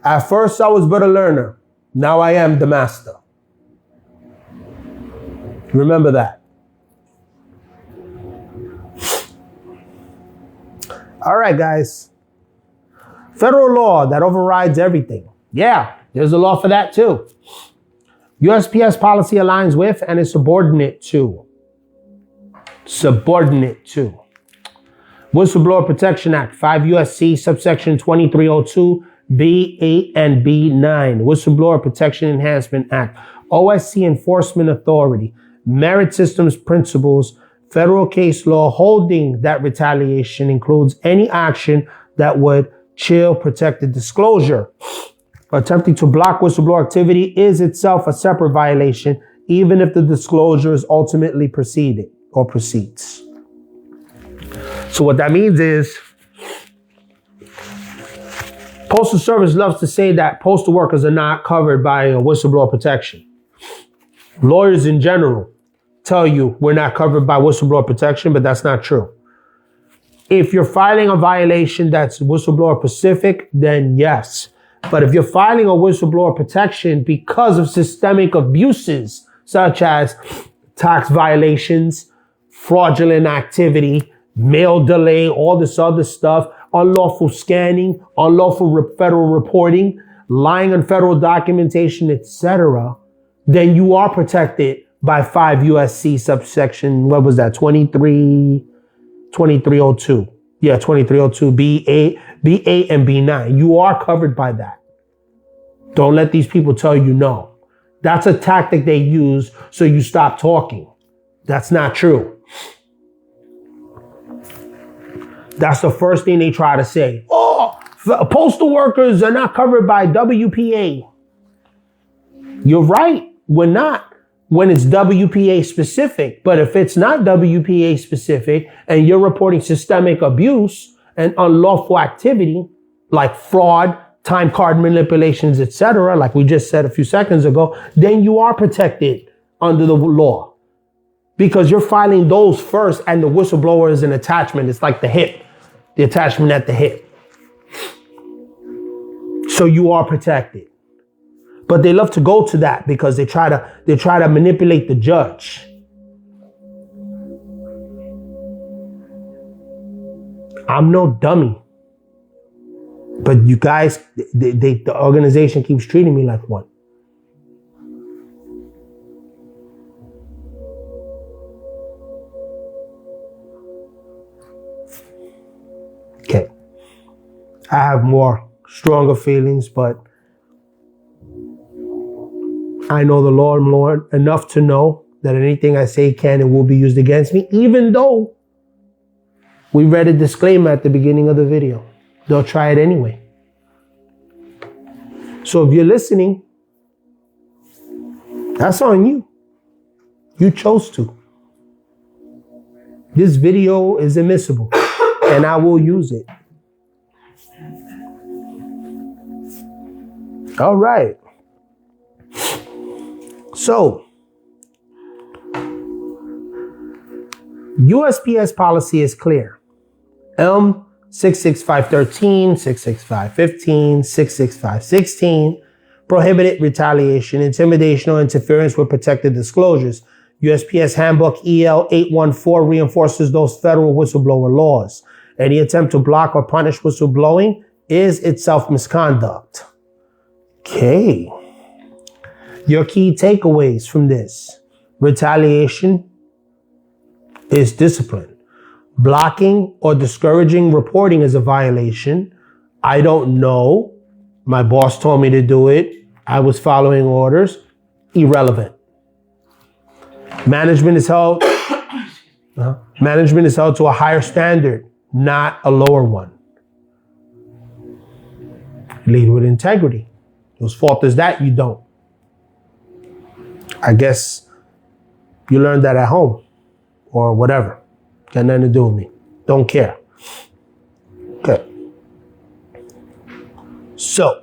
At first I was but a learner. Now I am the master. Remember that. All right, guys. Federal law that overrides everything. Yeah, there's a law for that too. USPS policy aligns with and is subordinate to. Whistleblower Protection Act, 5 U.S.C. subsection 2302, B8 and B9. Whistleblower Protection Enhancement Act, OSC Enforcement Authority, Merit Systems Principles, federal case law holding that retaliation includes any action that would chill protected disclosure. Attempting to block whistleblower activity is itself a separate violation, even if the disclosure is ultimately proceeds. So what that means is, Postal Service loves to say that postal workers are not covered by whistleblower protection. Lawyers in general tell you we're not covered by whistleblower protection, but that's not true. If you're filing a violation that's whistleblower specific, then yes. But if you're filing a whistleblower protection because of systemic abuses, such as tax violations, fraudulent activity, mail delay, all this other stuff, unlawful scanning, unlawful federal reporting, lying on federal documentation, etc., then you are protected by 5 USC subsection, what was that, 2302. Yeah, 2302, B8 and B9. You are covered by that. Don't let these people tell you no. That's a tactic they use so you stop talking. That's not true. That's the first thing they try to say. Oh, postal workers are not covered by WPA. You're right. We're not when it's WPA specific. But if it's not WPA specific and you're reporting systemic abuse and unlawful activity like fraud, time card manipulations, etc., like we just said a few seconds ago, then you are protected under the law because you're filing those first and the whistleblower is an attachment. It's like the hip, the attachment at the hip. So you are protected. But they love to go to that because they try to manipulate the judge. I'm no dummy. But you guys, the organization keeps treating me like one. Okay. I have more stronger feelings, but I know the law more enough to know that anything I say can and will be used against me, even though we read a disclaimer at the beginning of the video. They'll try it anyway. So if you're listening, that's on you. You chose to. This video is admissible, and I will use it. All right. So, USPS policy is clear. ELM 66513, 66515, 66516 prohibited retaliation, intimidation, or interference with protected disclosures. USPS Handbook EL 814 reinforces those federal whistleblower laws. Any attempt to block or punish whistleblowing is itself misconduct. Okay. Your key takeaways from this. Retaliation is discipline. Blocking or discouraging reporting is a violation. I don't know. My boss told me to do it. I was following orders. Irrelevant. Management is held to a higher standard, not a lower one. Lead with integrity. Whose fault is that? You don't. I guess you learned that at home or whatever. Got nothing to do with me. Don't care. Okay. So,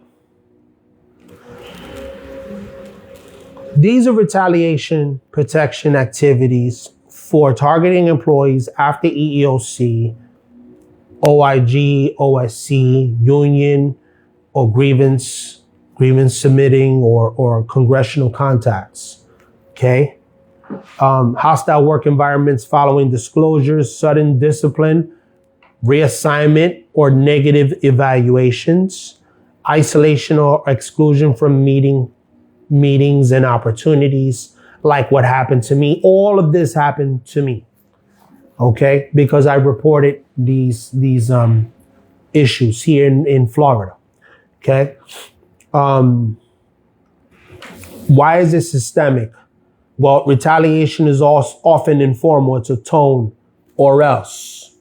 these are retaliation protection activities for targeting employees after EEOC, OIG, OSC, union, or grievance submitting or congressional contacts. Okay. Hostile work environments following disclosures, sudden discipline, reassignment or negative evaluations, isolation or exclusion from meetings and opportunities, like what happened to me. All of this happened to me. Okay, because I reported these issues here in Florida. Okay. Why is it systemic? Well, retaliation is often informal. It's a tone or else.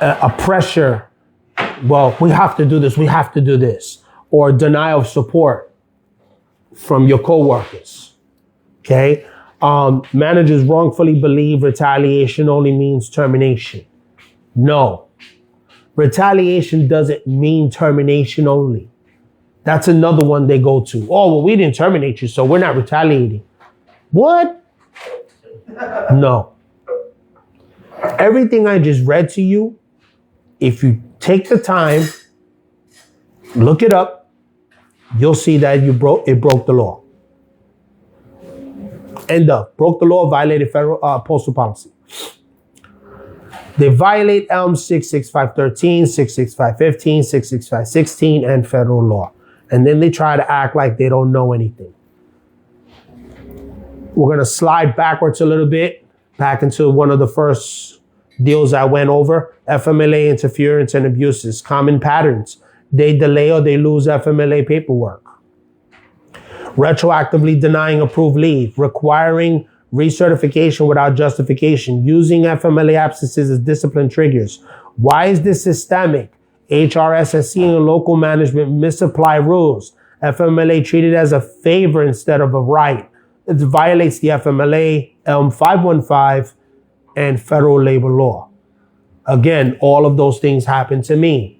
A pressure. Well, we have to do this. We have to do this. Or denial of support from your coworkers. Okay? Managers wrongfully believe retaliation only means termination. No. Retaliation doesn't mean termination only. That's another one they go to. Oh, well, we didn't terminate you, so we're not retaliating. What? No. Everything I just read to you, if you take the time, look it up, you'll see that it broke the law. End of. Broke the law, violated federal postal policy. They violate ELM 66513, 66515, 66516, and federal law. And then they try to act like they don't know anything. We're going to slide backwards a little bit, back into one of the first deals I went over. FMLA interference and abuses, common patterns. They delay or they lose FMLA paperwork. Retroactively denying approved leave, requiring recertification without justification, using FMLA absences as discipline triggers. Why is this systemic? HRSSC and local management misapply rules. FMLA treated as a favor instead of a right. It violates the FMLA, ELM 515, and federal labor law. Again, all of those things happen to me.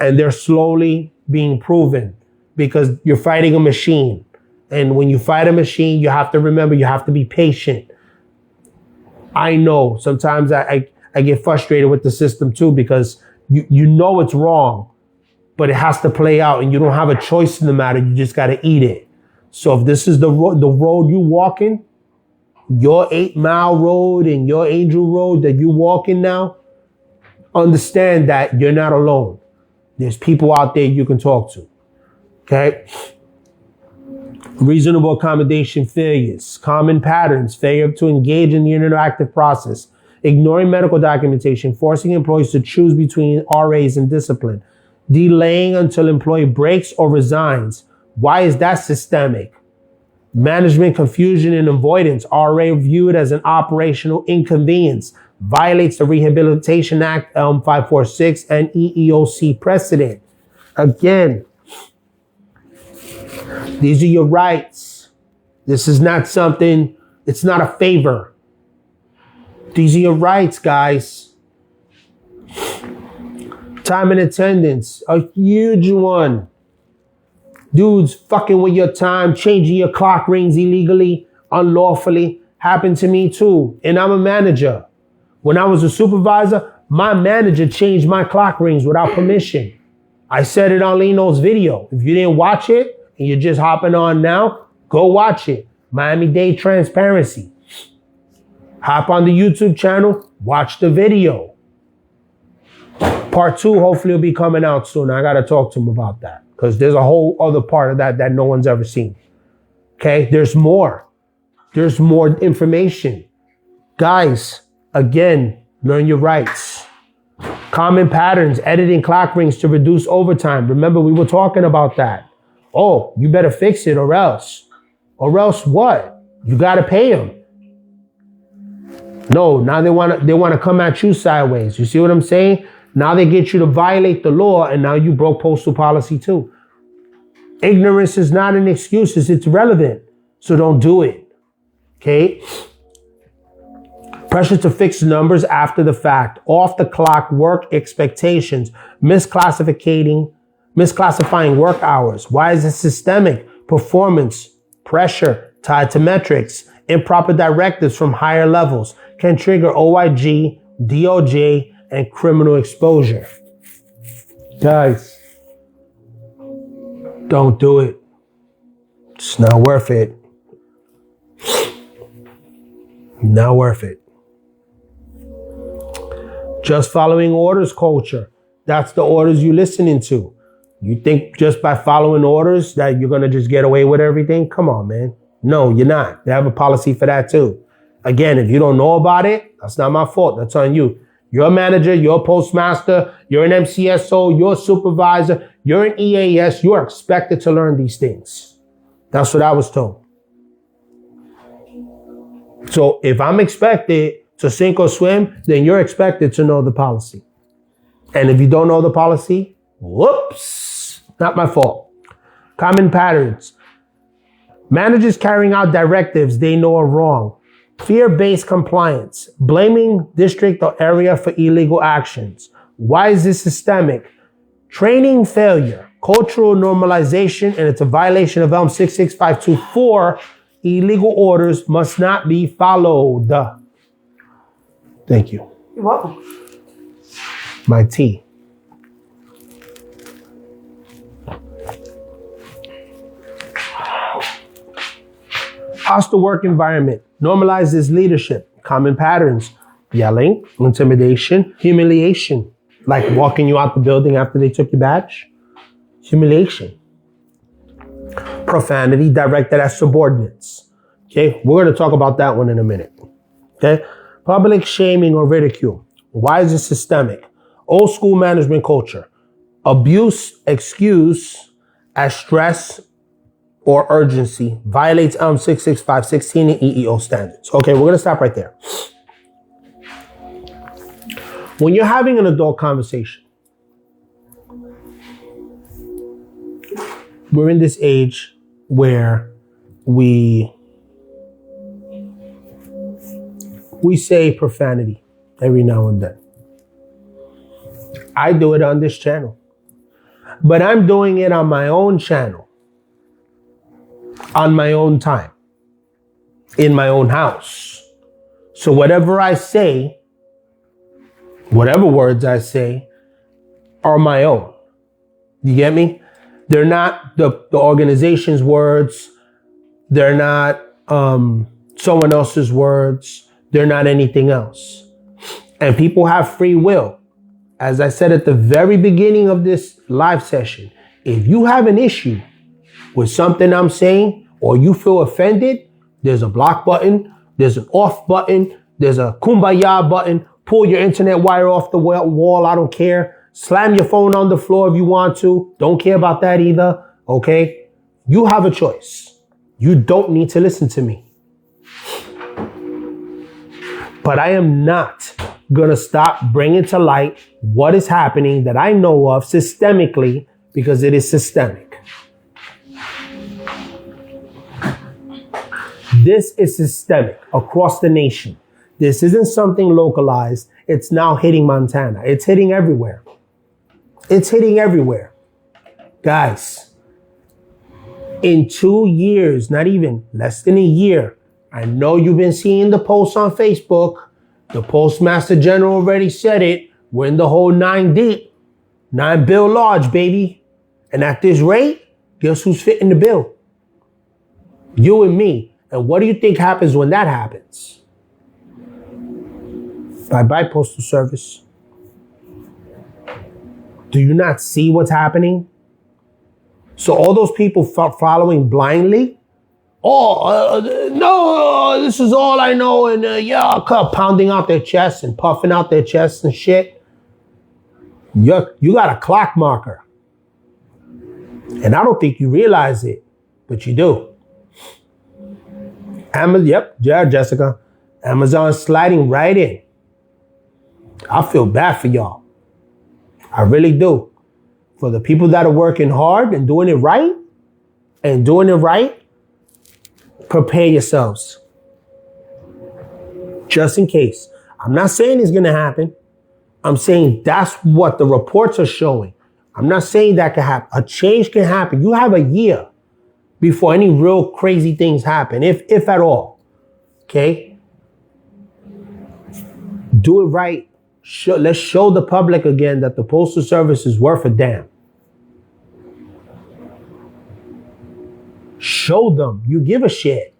And they're slowly being proven because you're fighting a machine. And when you fight a machine, you have to remember, you have to be patient. I know sometimes I get frustrated with the system too, because you know it's wrong, but it has to play out and you don't have a choice in the matter. You just got to eat it. So if this is the road you walking, your 8-mile road and your angel road that you walking now, understand that you're not alone. There's people out there you can talk to. Okay? Reasonable accommodation failures, common patterns, failure to engage in the interactive process, ignoring medical documentation, forcing employees to choose between RAs and discipline, delaying until employee breaks or resigns. Why is that systemic? Management confusion and avoidance, RA viewed as an operational inconvenience, violates the Rehabilitation Act, ELM 546, and EEOC precedent. Again, these are your rights. This is not something, it's not a favor. These are your rights, guys. Time and attendance, a huge one. Dudes fucking with your time, changing your clock rings illegally, unlawfully. Happened to me too. And I'm a manager. When I was a supervisor, my manager changed my clock rings without permission. I said it on Lino's video. If you didn't watch it and you're just hopping on now, go watch it. Miami-Dade Transparency. Hop on the YouTube channel, watch the video. Part 2 hopefully will be coming out soon. I got to talk to him about that because there's a whole other part of that no one's ever seen. Okay, there's more. There's more information. Guys, again, learn your rights. Common patterns, editing clock rings to reduce overtime. Remember, we were talking about that. Oh, you better fix it or else. Or else what? You got to pay them. No, now they want to come at you sideways. You see what I'm saying? Now they get you to violate the law and now you broke postal policy too. Ignorance is not an excuse, it's relevant. So don't do it. Okay? Pressure to fix numbers after the fact, off the clock work expectations, misclassifying work hours. Why is it systemic? Performance, pressure tied to metrics, improper directives from higher levels can trigger OIG, DOJ, and criminal exposure. Guys, don't do it. It's not worth it. Not worth it. Just following orders culture. That's the orders you're listening to. You think just by following orders that you're going to just get away with everything? Come on, man. No, you're not. They have a policy for that too. Again, if you don't know about it, that's not my fault. That's on you. You're a manager, you're a postmaster, you're an MCSO, you're a supervisor, you're an EAS. You are expected to learn these things. That's what I was told. So if I'm expected to sink or swim, then you're expected to know the policy. And if you don't know the policy, whoops, not my fault. Common patterns. Managers carrying out directives they know are wrong. Fear-based compliance, blaming district or area for illegal actions. Why is this systemic? Training failure, cultural normalization, and it's a violation of ELM 66524. Illegal orders must not be followed. Thank you. You're welcome. My tea. Hostile work environment normalizes leadership. Common patterns: yelling, intimidation, humiliation, like walking you out the building after they took your badge. Humiliation. Profanity directed at subordinates. Okay, we're going to talk about that one in a minute. Okay, public shaming or ridicule. Why is it systemic? Old school management culture. Abuse excuse as stress or urgency violates ELM 66516 and EEO standards. Okay, we're going to stop right there. When you're having an adult conversation, we're in this age where we say profanity every now and then. I do it on this channel, but I'm doing it on my own channel, on my own time, in my own house. So whatever I say, whatever words I say, are my own. You get me? They're not the organization's words. They're not someone else's words. They're not anything else. And people have free will. As I said at the very beginning of this live session, if you have an issue with something I'm saying, or you feel offended, there's a block button, there's an off button, there's a kumbaya button, pull your internet wire off the wall, I don't care. Slam your phone on the floor if you want to. Don't care about that either, okay? You have a choice. You don't need to listen to me. But I am not gonna stop bringing to light what is happening that I know of systemically, because it is systemic. This is systemic across the nation. This isn't something localized. It's now hitting Montana. It's hitting everywhere. It's hitting everywhere. Guys, in 2 years, not even less than a year, I know you've been seeing the posts on Facebook. The Postmaster General already said it. We're in the whole 9 deep. 9 bill large, baby. And at this rate, guess who's fitting the bill? You and me. And what do you think happens when that happens? Bye-bye, Postal Service. Do you not see what's happening? So all those people following blindly, no, this is all I know, and pounding out their chests and puffing out their chests and shit. You got a clock marker. And I don't think you realize it, but you do. Jessica. Amazon sliding right in. I feel bad for y'all. I really do. For the people that are working hard and doing it right, prepare yourselves. Just in case. I'm not saying it's going to happen. I'm saying that's what the reports are showing. I'm not saying that can happen. A change can happen. You have a year before any real crazy things happen, if at all. Okay? Do it right. Let's show the public again that the Postal Service is worth a damn. Show them you give a shit.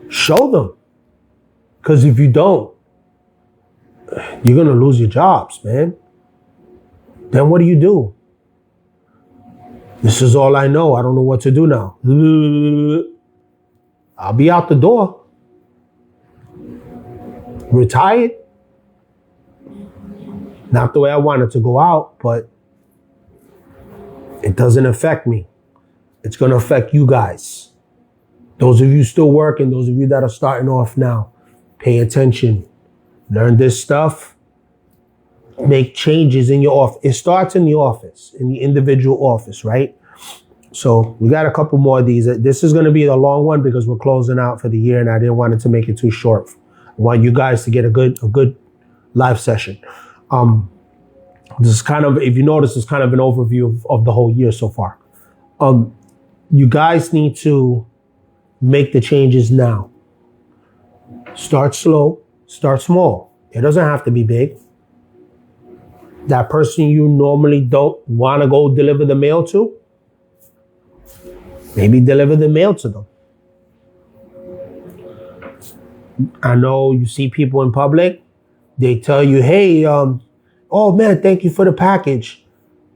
Show them. Because if you don't, you're going to lose your jobs, man. Then what do? This is all I know. I don't know what to do now. I'll be out the door. Retired. Not the way I wanted to go out, but it doesn't affect me. It's going to affect you guys. Those of you still working, those of you that are starting off now, pay attention. Learn this stuff. Make changes in your office. It starts in the office, in the individual office, right? So we got a couple more of these. This is going to be a long one because we're closing out for the year and I didn't want it to make it too short. I want you guys to get a good live session. This is kind of, if you notice, it's kind of an overview of the whole year so far. You guys need to make the changes now. Start slow, start small. It doesn't have to be big. That person you normally don't want to go deliver the mail to, maybe deliver the mail to them. I know you see people in public, they tell you, hey, oh man, thank you for the package.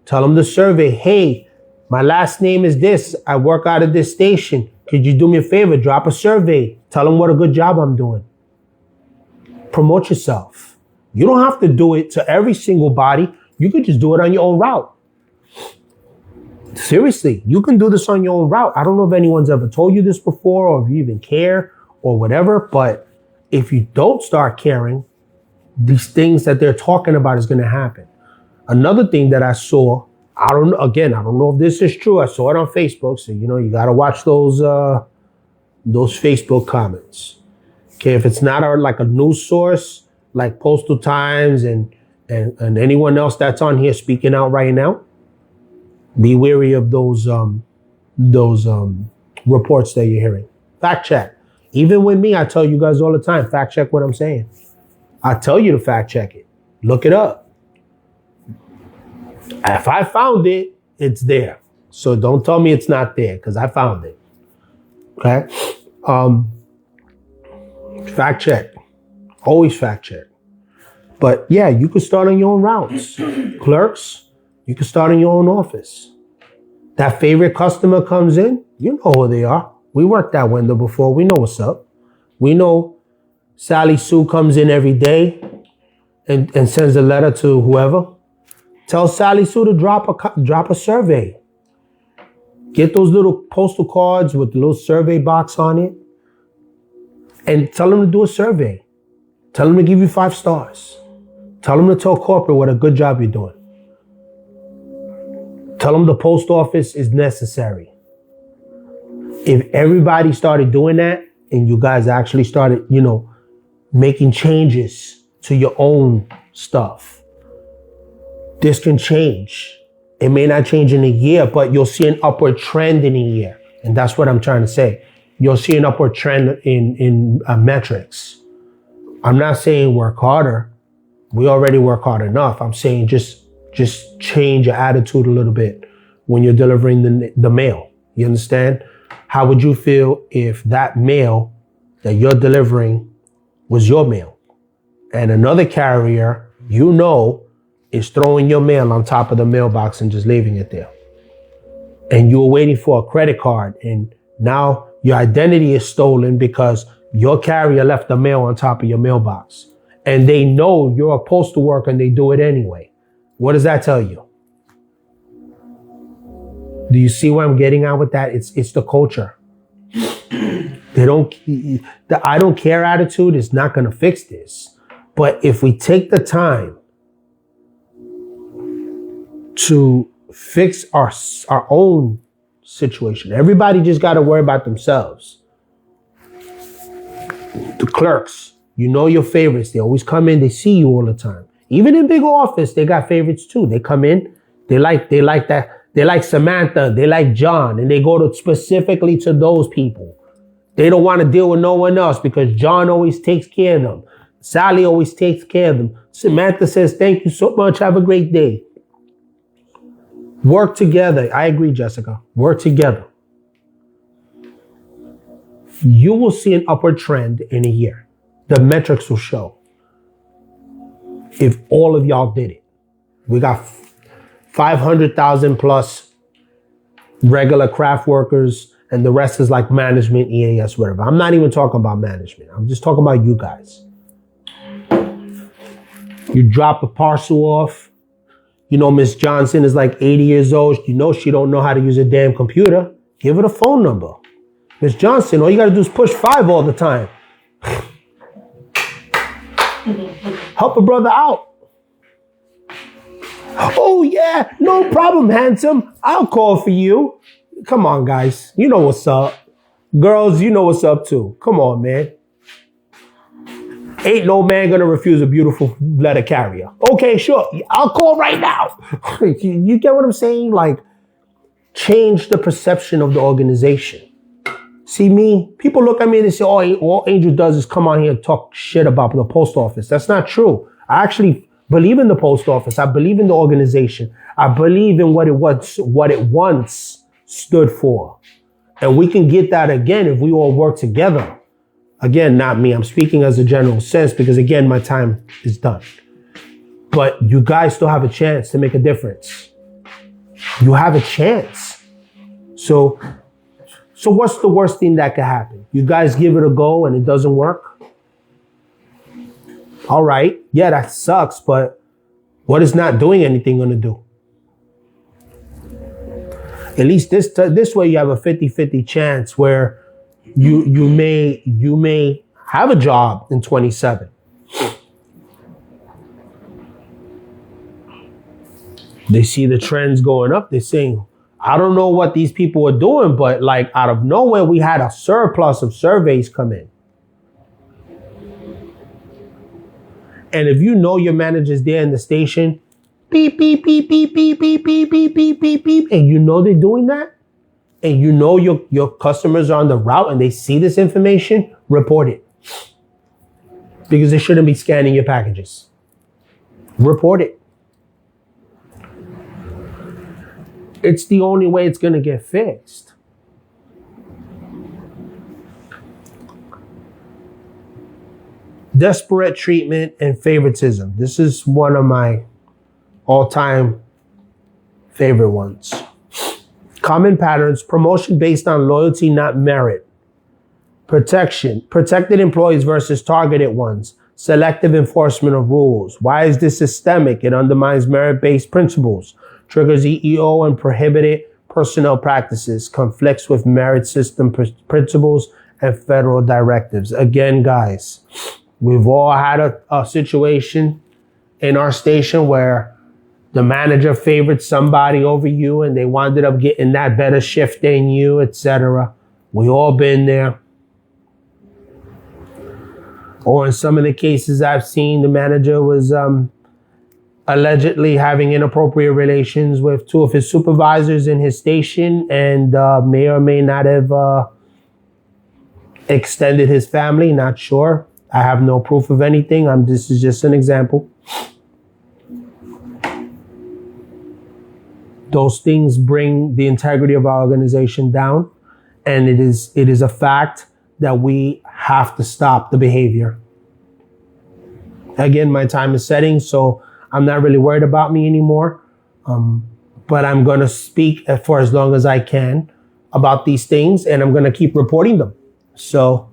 Tell them the survey, hey, my last name is this. I work out of this station. Could you do me a favor? Drop a survey. Tell them what a good job I'm doing. Promote yourself. You don't have to do it to every single body. You could just do it on your own route. Seriously, you can do this on your own route. I don't know if anyone's ever told you this before or if you even care or whatever, but if you don't start caring, these things that they're talking about is going to happen. Another thing that I saw, I don't know if this is true. I saw it on Facebook. So, you got to watch those Facebook comments. Okay. If it's not like a news source, like Postal Times and anyone else that's on here speaking out right now, be wary of those reports that you're hearing. Fact check. Even with me, I tell you guys all the time, fact check what I'm saying. I tell you to fact check it. Look it up. If I found it, it's there. So don't tell me it's not there, because I found it. Okay? Fact check. Always fact check. But yeah, you can start on your own routes. Clerks, you can start in your own office. That favorite customer comes in, you know who they are. We worked that window before. We know what's up. We know Sally Sue comes in every day and sends a letter to whoever. Tell Sally Sue to drop a survey. Get those little postal cards with the little survey box on it and tell them to do a survey. Tell them to give you 5 stars. Tell them to tell corporate what a good job you're doing. Tell them the post office is necessary. If everybody started doing that and you guys actually started, making changes to your own stuff, this can change. It may not change in a year, but you'll see an upward trend in a year. And that's what I'm trying to say. You'll see an upward trend in metrics. I'm not saying work harder. We already work hard enough. I'm saying just change your attitude a little bit when you're delivering the mail. You understand? How would you feel if that mail that you're delivering was your mail and another carrier, is throwing your mail on top of the mailbox and just leaving it there? And you were waiting for a credit card and now your identity is stolen because your carrier left the mail on top of your mailbox and they know you're a postal worker and they do it anyway. What does that tell you? Do you see where I'm getting at with that? It's the culture. The I don't care attitude is not going to fix this. But if we take the time to fix our own situation, everybody just got to worry about themselves. The clerks, your favorites. They always come in. They see you all the time. Even in big office, they got favorites too. They come in, they like that. They like Samantha, they like John, and they go specifically to those people. They don't want to deal with no one else because John always takes care of them. Sally always takes care of them. Samantha says, thank you so much. Have a great day. Work together. I agree, Jessica. Work together. You will see an upward trend in a year. The metrics will show. If all of y'all did it. We got 500,000 plus regular craft workers, and the rest is like management, EAS, whatever. I'm not even talking about management. I'm just talking about you guys. You drop a parcel off. Miss Johnson is like 80 years old. She don't know how to use a damn computer. Give her a phone number. Miss Johnson, all you got to do is push 5 all the time. Help a brother out. Oh, yeah, no problem, handsome. I'll call for you. Come on, guys. You know what's up. Girls, you know what's up, too. Come on, man. Ain't no man gonna refuse a beautiful letter carrier. Okay, sure. I'll call right now. You get what I'm saying? Like, change the perception of the organization. See me? People look at me and they say, all Angel does is come on here and talk shit about the post office. That's not true. I actually believe in the post office. I believe in the organization. I believe in what it once stood for. And we can get that again if we all work together. Again, not me. I'm speaking as a general sense because, again, my time is done. But you guys still have a chance to make a difference. You have a chance. So what's the worst thing that could happen? You guys give it a go and it doesn't work? All right. Yeah, that sucks, but what is not doing anything going to do? At least this way you have a 50-50 chance where you may have a job in 27. They see the trends going up. They're saying, I don't know what these people are doing, but like out of nowhere, we had a surplus of surveys come in. And if you know your manager's there in the station, beep, beep, beep, beep, beep, beep, beep, beep, beep, beep, beep, and you know they're doing that, and you know your customers are on the route and they see this information, report it. Because they shouldn't be scanning your packages. Report it. It's the only way it's going to get fixed. Desperate treatment and favoritism. This is one of my all-time favorite ones. Common patterns, promotion based on loyalty, not merit. Protection, protected employees versus targeted ones. Selective enforcement of rules. Why is this systemic? It undermines merit-based principles. Triggers EEO and prohibited personnel practices. Conflicts with merit system principles and federal directives. Again, guys, we've all had a situation in our station where the manager favored somebody over you and they wound up getting that better shift than you, etc. We all been there. Or in some of the cases I've seen, the manager was allegedly having inappropriate relations with two of his supervisors in his station and may or may not have extended his family, not sure. I have no proof of anything. This is just an example. Those things bring the integrity of our organization down, and it is a fact that we have to stop the behavior. Again, my time is setting, so I'm not really worried about me anymore. But I'm going to speak for as long as I can about these things, and I'm going to keep reporting them. So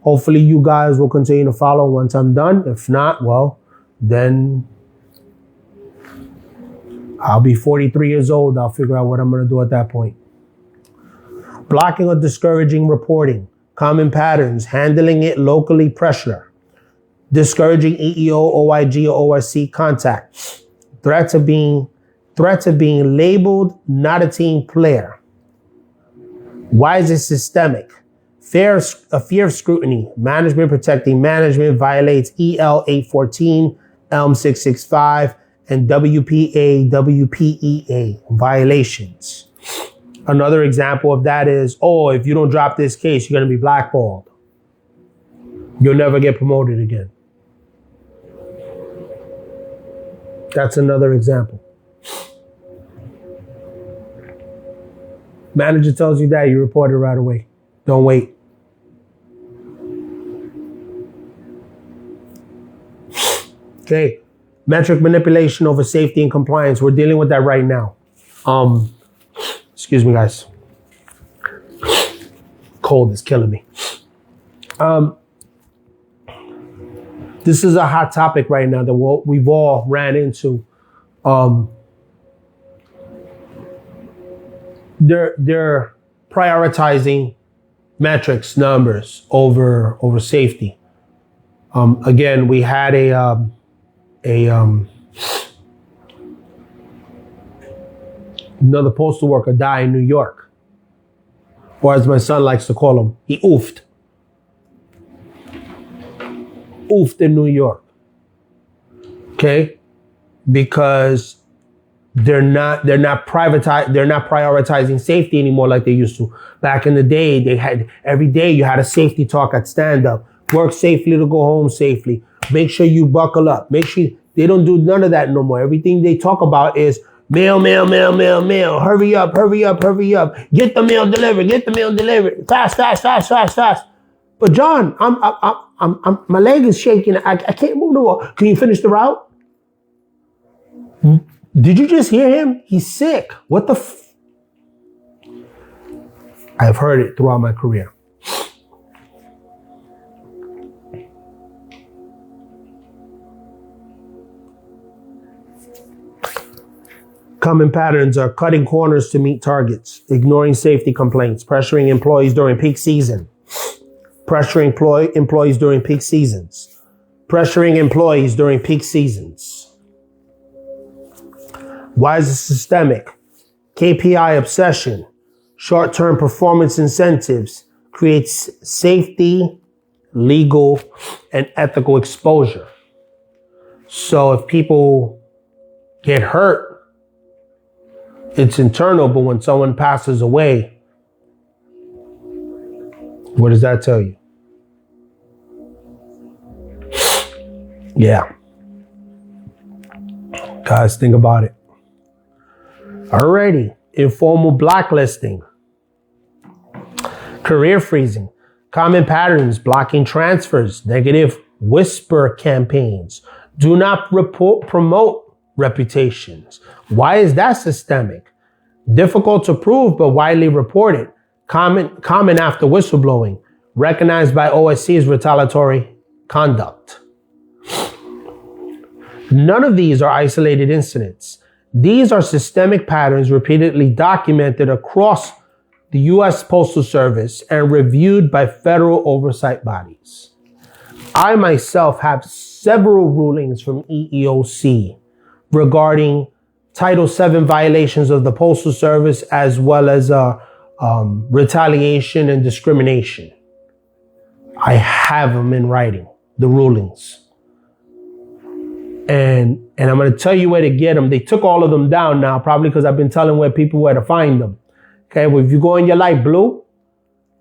hopefully you guys will continue to follow once I'm done. If not, well, then I'll be 43 years old. I'll figure out what I'm going to do at that point. Blocking or discouraging reporting. Common patterns. Handling it locally, pressure. Discouraging EEO, OIG, or ORC contact. Threats of being labeled not a team player. Why is it systemic? A fear of scrutiny. Management protecting management violates EL 814, ELM 665, and WPA, WPEA violations. Another example of that is, if you don't drop this case, you're going to be blackballed. You'll never get promoted again. That's another example. Manager tells you that, you report it right away. Don't wait. Okay. Metric manipulation over safety and compliance. We're dealing with that right now. Excuse me, guys. Cold is killing me. This is a hot topic right now that we've all ran into. They're prioritizing metrics, numbers over safety. Again, we had another postal worker die in New York, or as my son likes to call him, he oofed. Oofed in New York. Okay? Because they're not prioritizing safety anymore like they used to. Back in the day, every day you had a safety talk at stand up. Work safely to go home safely. Make sure you buckle up. Make sure they don't do none of that no more. Everything they talk about is mail. Hurry up. Get the mail delivered. Fast. But John, my leg is shaking. I can't move the wall. Can you finish the route? Did you just hear him? He's sick. What the I've heard it throughout my career. Common patterns are cutting corners to meet targets, ignoring safety complaints, pressuring employees during peak season, pressuring employees during peak seasons, pressuring employees during peak seasons. Why is it systemic? KPI obsession, short-term performance incentives creates safety, legal, and ethical exposure. So if people get hurt, it's internal, but when someone passes away, what does that tell you? Yeah. Guys, think about it. Alrighty. Informal blacklisting. Career freezing. Common patterns, blocking transfers, negative whisper campaigns. Do not promote reputations. Why is that systemic? Difficult to prove, but widely reported. Common after whistleblowing, recognized by OSC as retaliatory conduct. None of these are isolated incidents. These are systemic patterns repeatedly documented across the U.S. Postal Service and reviewed by federal oversight bodies. I myself have several rulings from EEOC regarding Title VII violations of the Postal Service, as well as retaliation and discrimination. I have them in writing, the rulings. And I'm going to tell you where to get them. They took all of them down now, probably because I've been telling where to find them. Okay, well, if you go in your light blue,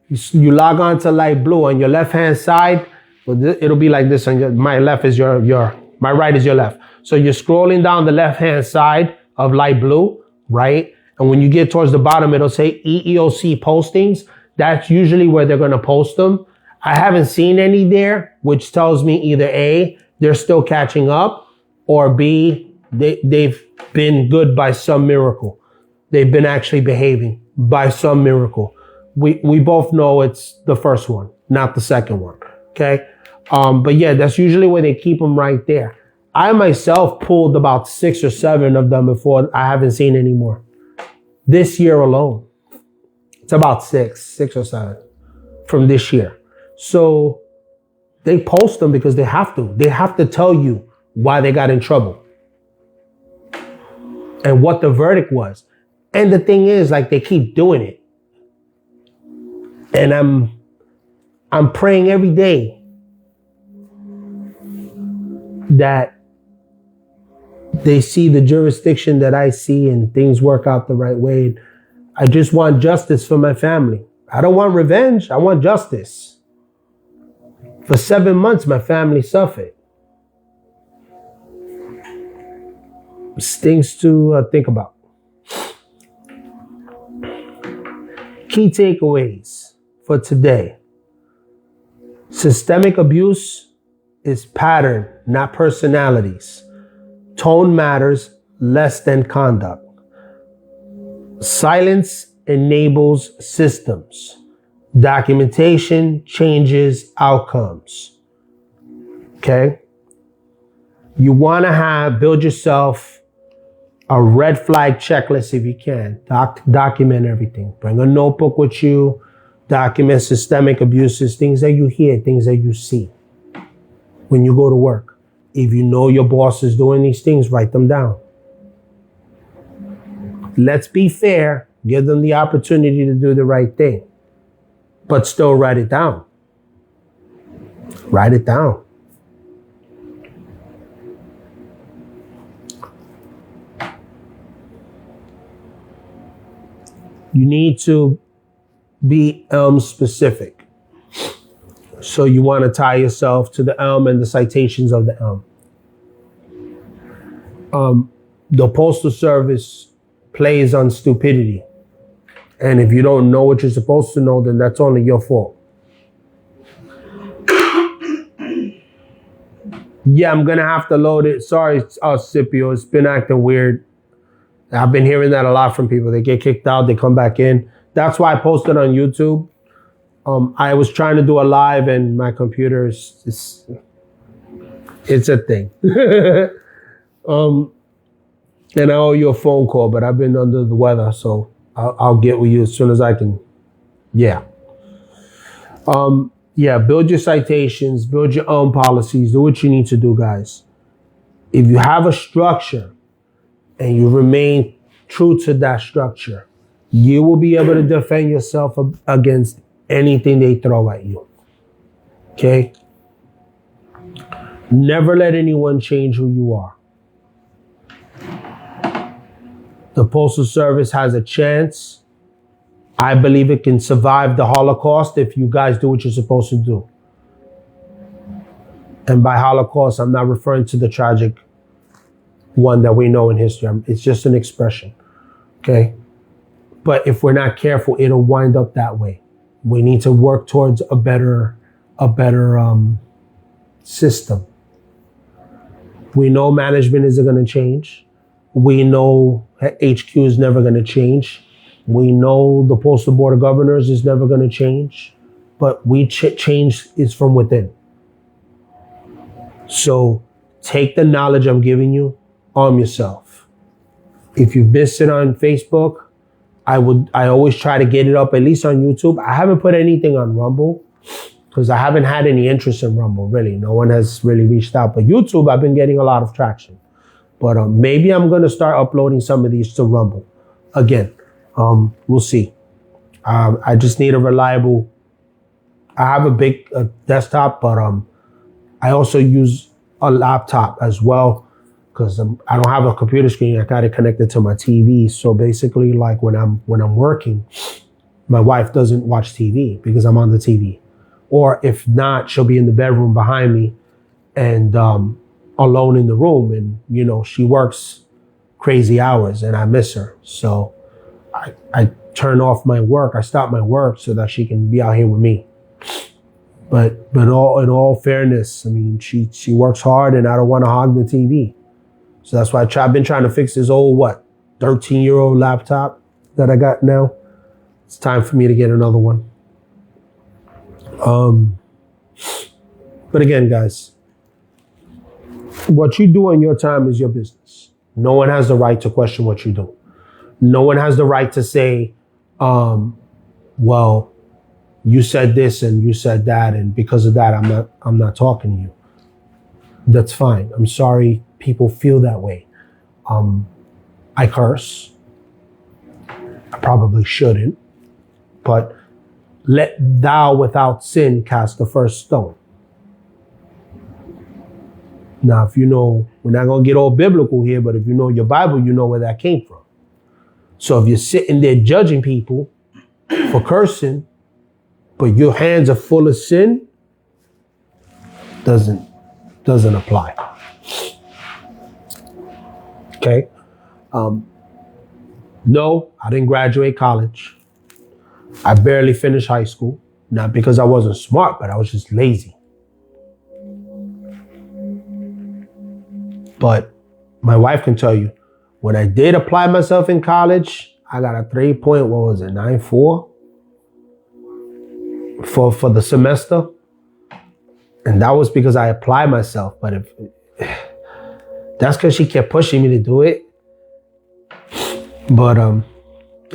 you log on to light blue on your left-hand side. Well, it'll be like this. My left is my right is your left. So you're scrolling down the left-hand side of light blue, right? And when you get towards the bottom, it'll say EEOC postings. That's usually where they're going to post them. I haven't seen any there, which tells me either A, they're still catching up, or B, they've been good by some miracle. They've been actually behaving by some miracle. We both know it's the first one, not the second one. Okay. But yeah, that's usually where they keep them, right there. I myself pulled about 6 or 7 of them before. I haven't seen any more. This year alone, it's about 6 or 7 from this year. So they post them because they have to. They have to tell you why they got in trouble and what the verdict was. And the thing is, like, they keep doing it. And I'm praying every day that they see the jurisdiction that I see and things work out the right way. I just want justice for my family. I don't want revenge. I want justice. For 7 months, my family suffered. It's things to think about. Key takeaways for today. Systemic abuse is pattern, not personalities. Tone matters less than conduct. Silence enables systems. Documentation changes outcomes. Okay? You want to build yourself a red flag checklist if you can. Document everything. Bring a notebook with you. Document systemic abuses, things that you hear, things that you see when you go to work. If you know your boss is doing these things, write them down. Let's be fair. Give them the opportunity to do the right thing. But still write it down. Write it down. You need to be ELM specific. So you want to tie yourself to the ELM and the citations of the ELM. The Postal Service plays on stupidity. And if you don't know what you're supposed to know, then that's only your fault. Yeah, I'm gonna have to load it. Sorry, Scipio, it's been acting weird. I've been hearing that a lot from people. They get kicked out, they come back in. That's why I posted on YouTube. I was trying to do a live and my computer is it's a thing. And I owe you a phone call, but I've been under the weather, so I'll get with you as soon as I can. Yeah. Yeah, build your citations, build your own policies, do what you need to do, guys. If you have a structure and you remain true to that structure, you will be able to defend yourself against anything they throw at you. Okay? Never let anyone change who you are. The Postal Service has a chance. I believe it can survive the Holocaust if you guys do what you're supposed to do. And by Holocaust, I'm not referring to the tragic one that we know in history. It's just an expression. Okay? But if we're not careful, it'll wind up that way. We need to work towards a better system. We know management isn't going to change. We know HQ is never going to change. We know the Postal Board of Governors is never going to change. But change is from within. So take the knowledge I'm giving you, arm yourself. If you miss it on Facebook, I always try to get it up at least on YouTube. I haven't put anything on Rumble because I haven't had any interest in Rumble, really. No one has really reached out. But YouTube, I've been getting a lot of traction. But maybe I'm going to start uploading some of these to Rumble. Again, we'll see. I just need a reliable... I have a big desktop, but I also use a laptop as well because I don't have a computer screen. I got it connected to my TV. So basically, like when I'm working, my wife doesn't watch TV because I'm on the TV. Or if not, she'll be in the bedroom behind me and alone in the room. And, you know, she works crazy hours and I miss her. So I turn off my work. I stop my work so that she can be out here with me. But in all fairness, I mean, she works hard and I don't want to hog the TV. So that's why I've been trying to fix this old, 13-year-old laptop that I got now. It's time for me to get another one. But again, guys, what you do on your time is your business. No one has the right to question what you do. No one has the right to say, well, you said this and you said that, and because of that, I'm not talking to you. That's fine. I'm sorry people feel that way. I curse. I probably shouldn't, but let thou without sin cast the first stone. Now, if you know, we're not going to get all biblical here, but if you know your Bible, you know where that came from. So if you're sitting there judging people for cursing, but your hands are full of sin, doesn't apply. Okay? No, I didn't graduate college. I barely finished high school. Not because I wasn't smart, but I was just lazy. But my wife can tell you, when I did apply myself in college, I got a 3.94 for the semester. And that was because I applied myself. But that's because she kept pushing me to do it. But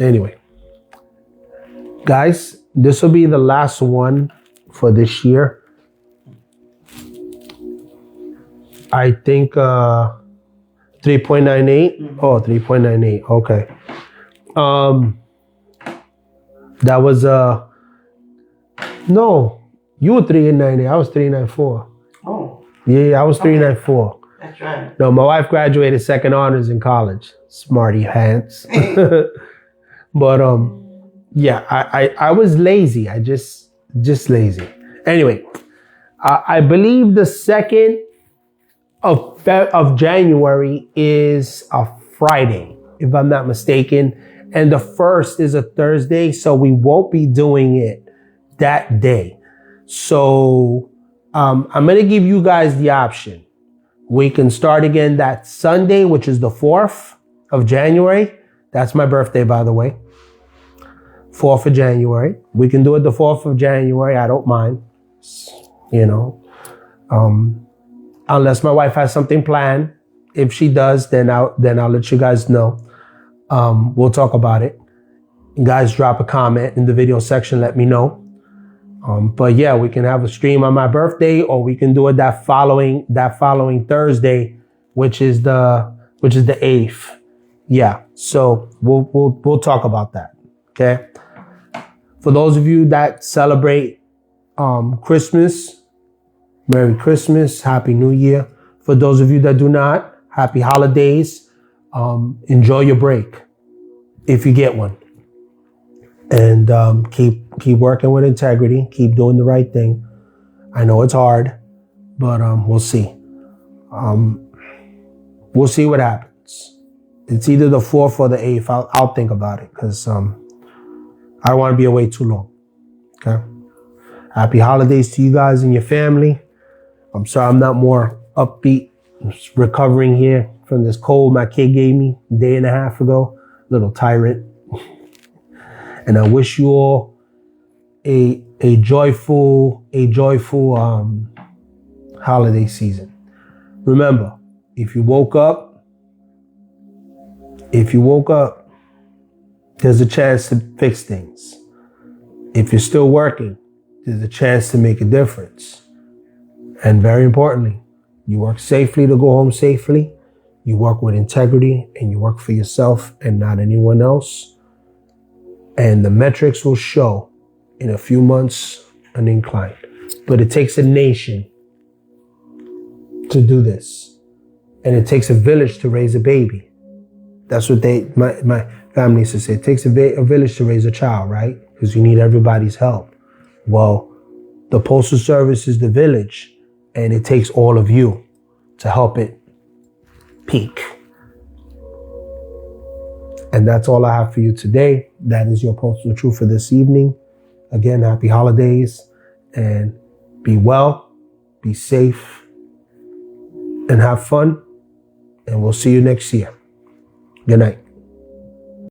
anyway, guys, this will be the last one for this year. I think 3.98. Oh, 3.98. Okay. That was no, you were 3.98. I was 3.94. Oh. Yeah, I was 3.94. That's right. No, my wife graduated second honors in college. Smarty pants. But yeah, I was lazy. I just lazy. Anyway, I believe the 2nd of January is a Friday, if I'm not mistaken. And the 1st is a Thursday, so we won't be doing it that day. So I'm going to give you guys the option. We can start again that Sunday, which is the 4th of January. That's my birthday, by the way. 4th of January. We can do it the 4th of January. I don't mind. You know, unless my wife has something planned. If she does, then I'll let you guys know. We'll talk about it. You guys drop a comment in the video section. Let me know. But yeah, we can have a stream on my birthday, or we can do it that following Thursday, which is the 8th. Yeah. So we'll talk about that. Okay. For those of you that celebrate Christmas, Merry Christmas, Happy New Year. For those of you that do not, Happy Holidays. Enjoy your break if you get one. And keep working with integrity. Keep doing the right thing. I know it's hard, but we'll see. We'll see what happens. It's either the 4th or the 8th. I'll think about it, because I don't want to be away too long. Okay. Happy holidays to you guys and your family. I'm sorry I'm not more upbeat. I'm just recovering here from this cold my kid gave me a day and a half ago. Little tyrant. And I wish you all a joyful holiday season. Remember, if you woke up, there's a chance to fix things. If you're still working, there's a chance to make a difference. And very importantly, you work safely to go home safely. You work with integrity, and you work for yourself and not anyone else. And the metrics will show in a few months an incline. But it takes a nation to do this. And it takes a village to raise a baby. That's what my family used to say. It takes a village to raise a child, right? Because you need everybody's help. Well, the Postal Service is the village, and it takes all of you to help it peak. And that's all I have for you today. That is your Postal Truth for this evening. Again, happy holidays, and be well, be safe, and have fun. And we'll see you next year. Good night.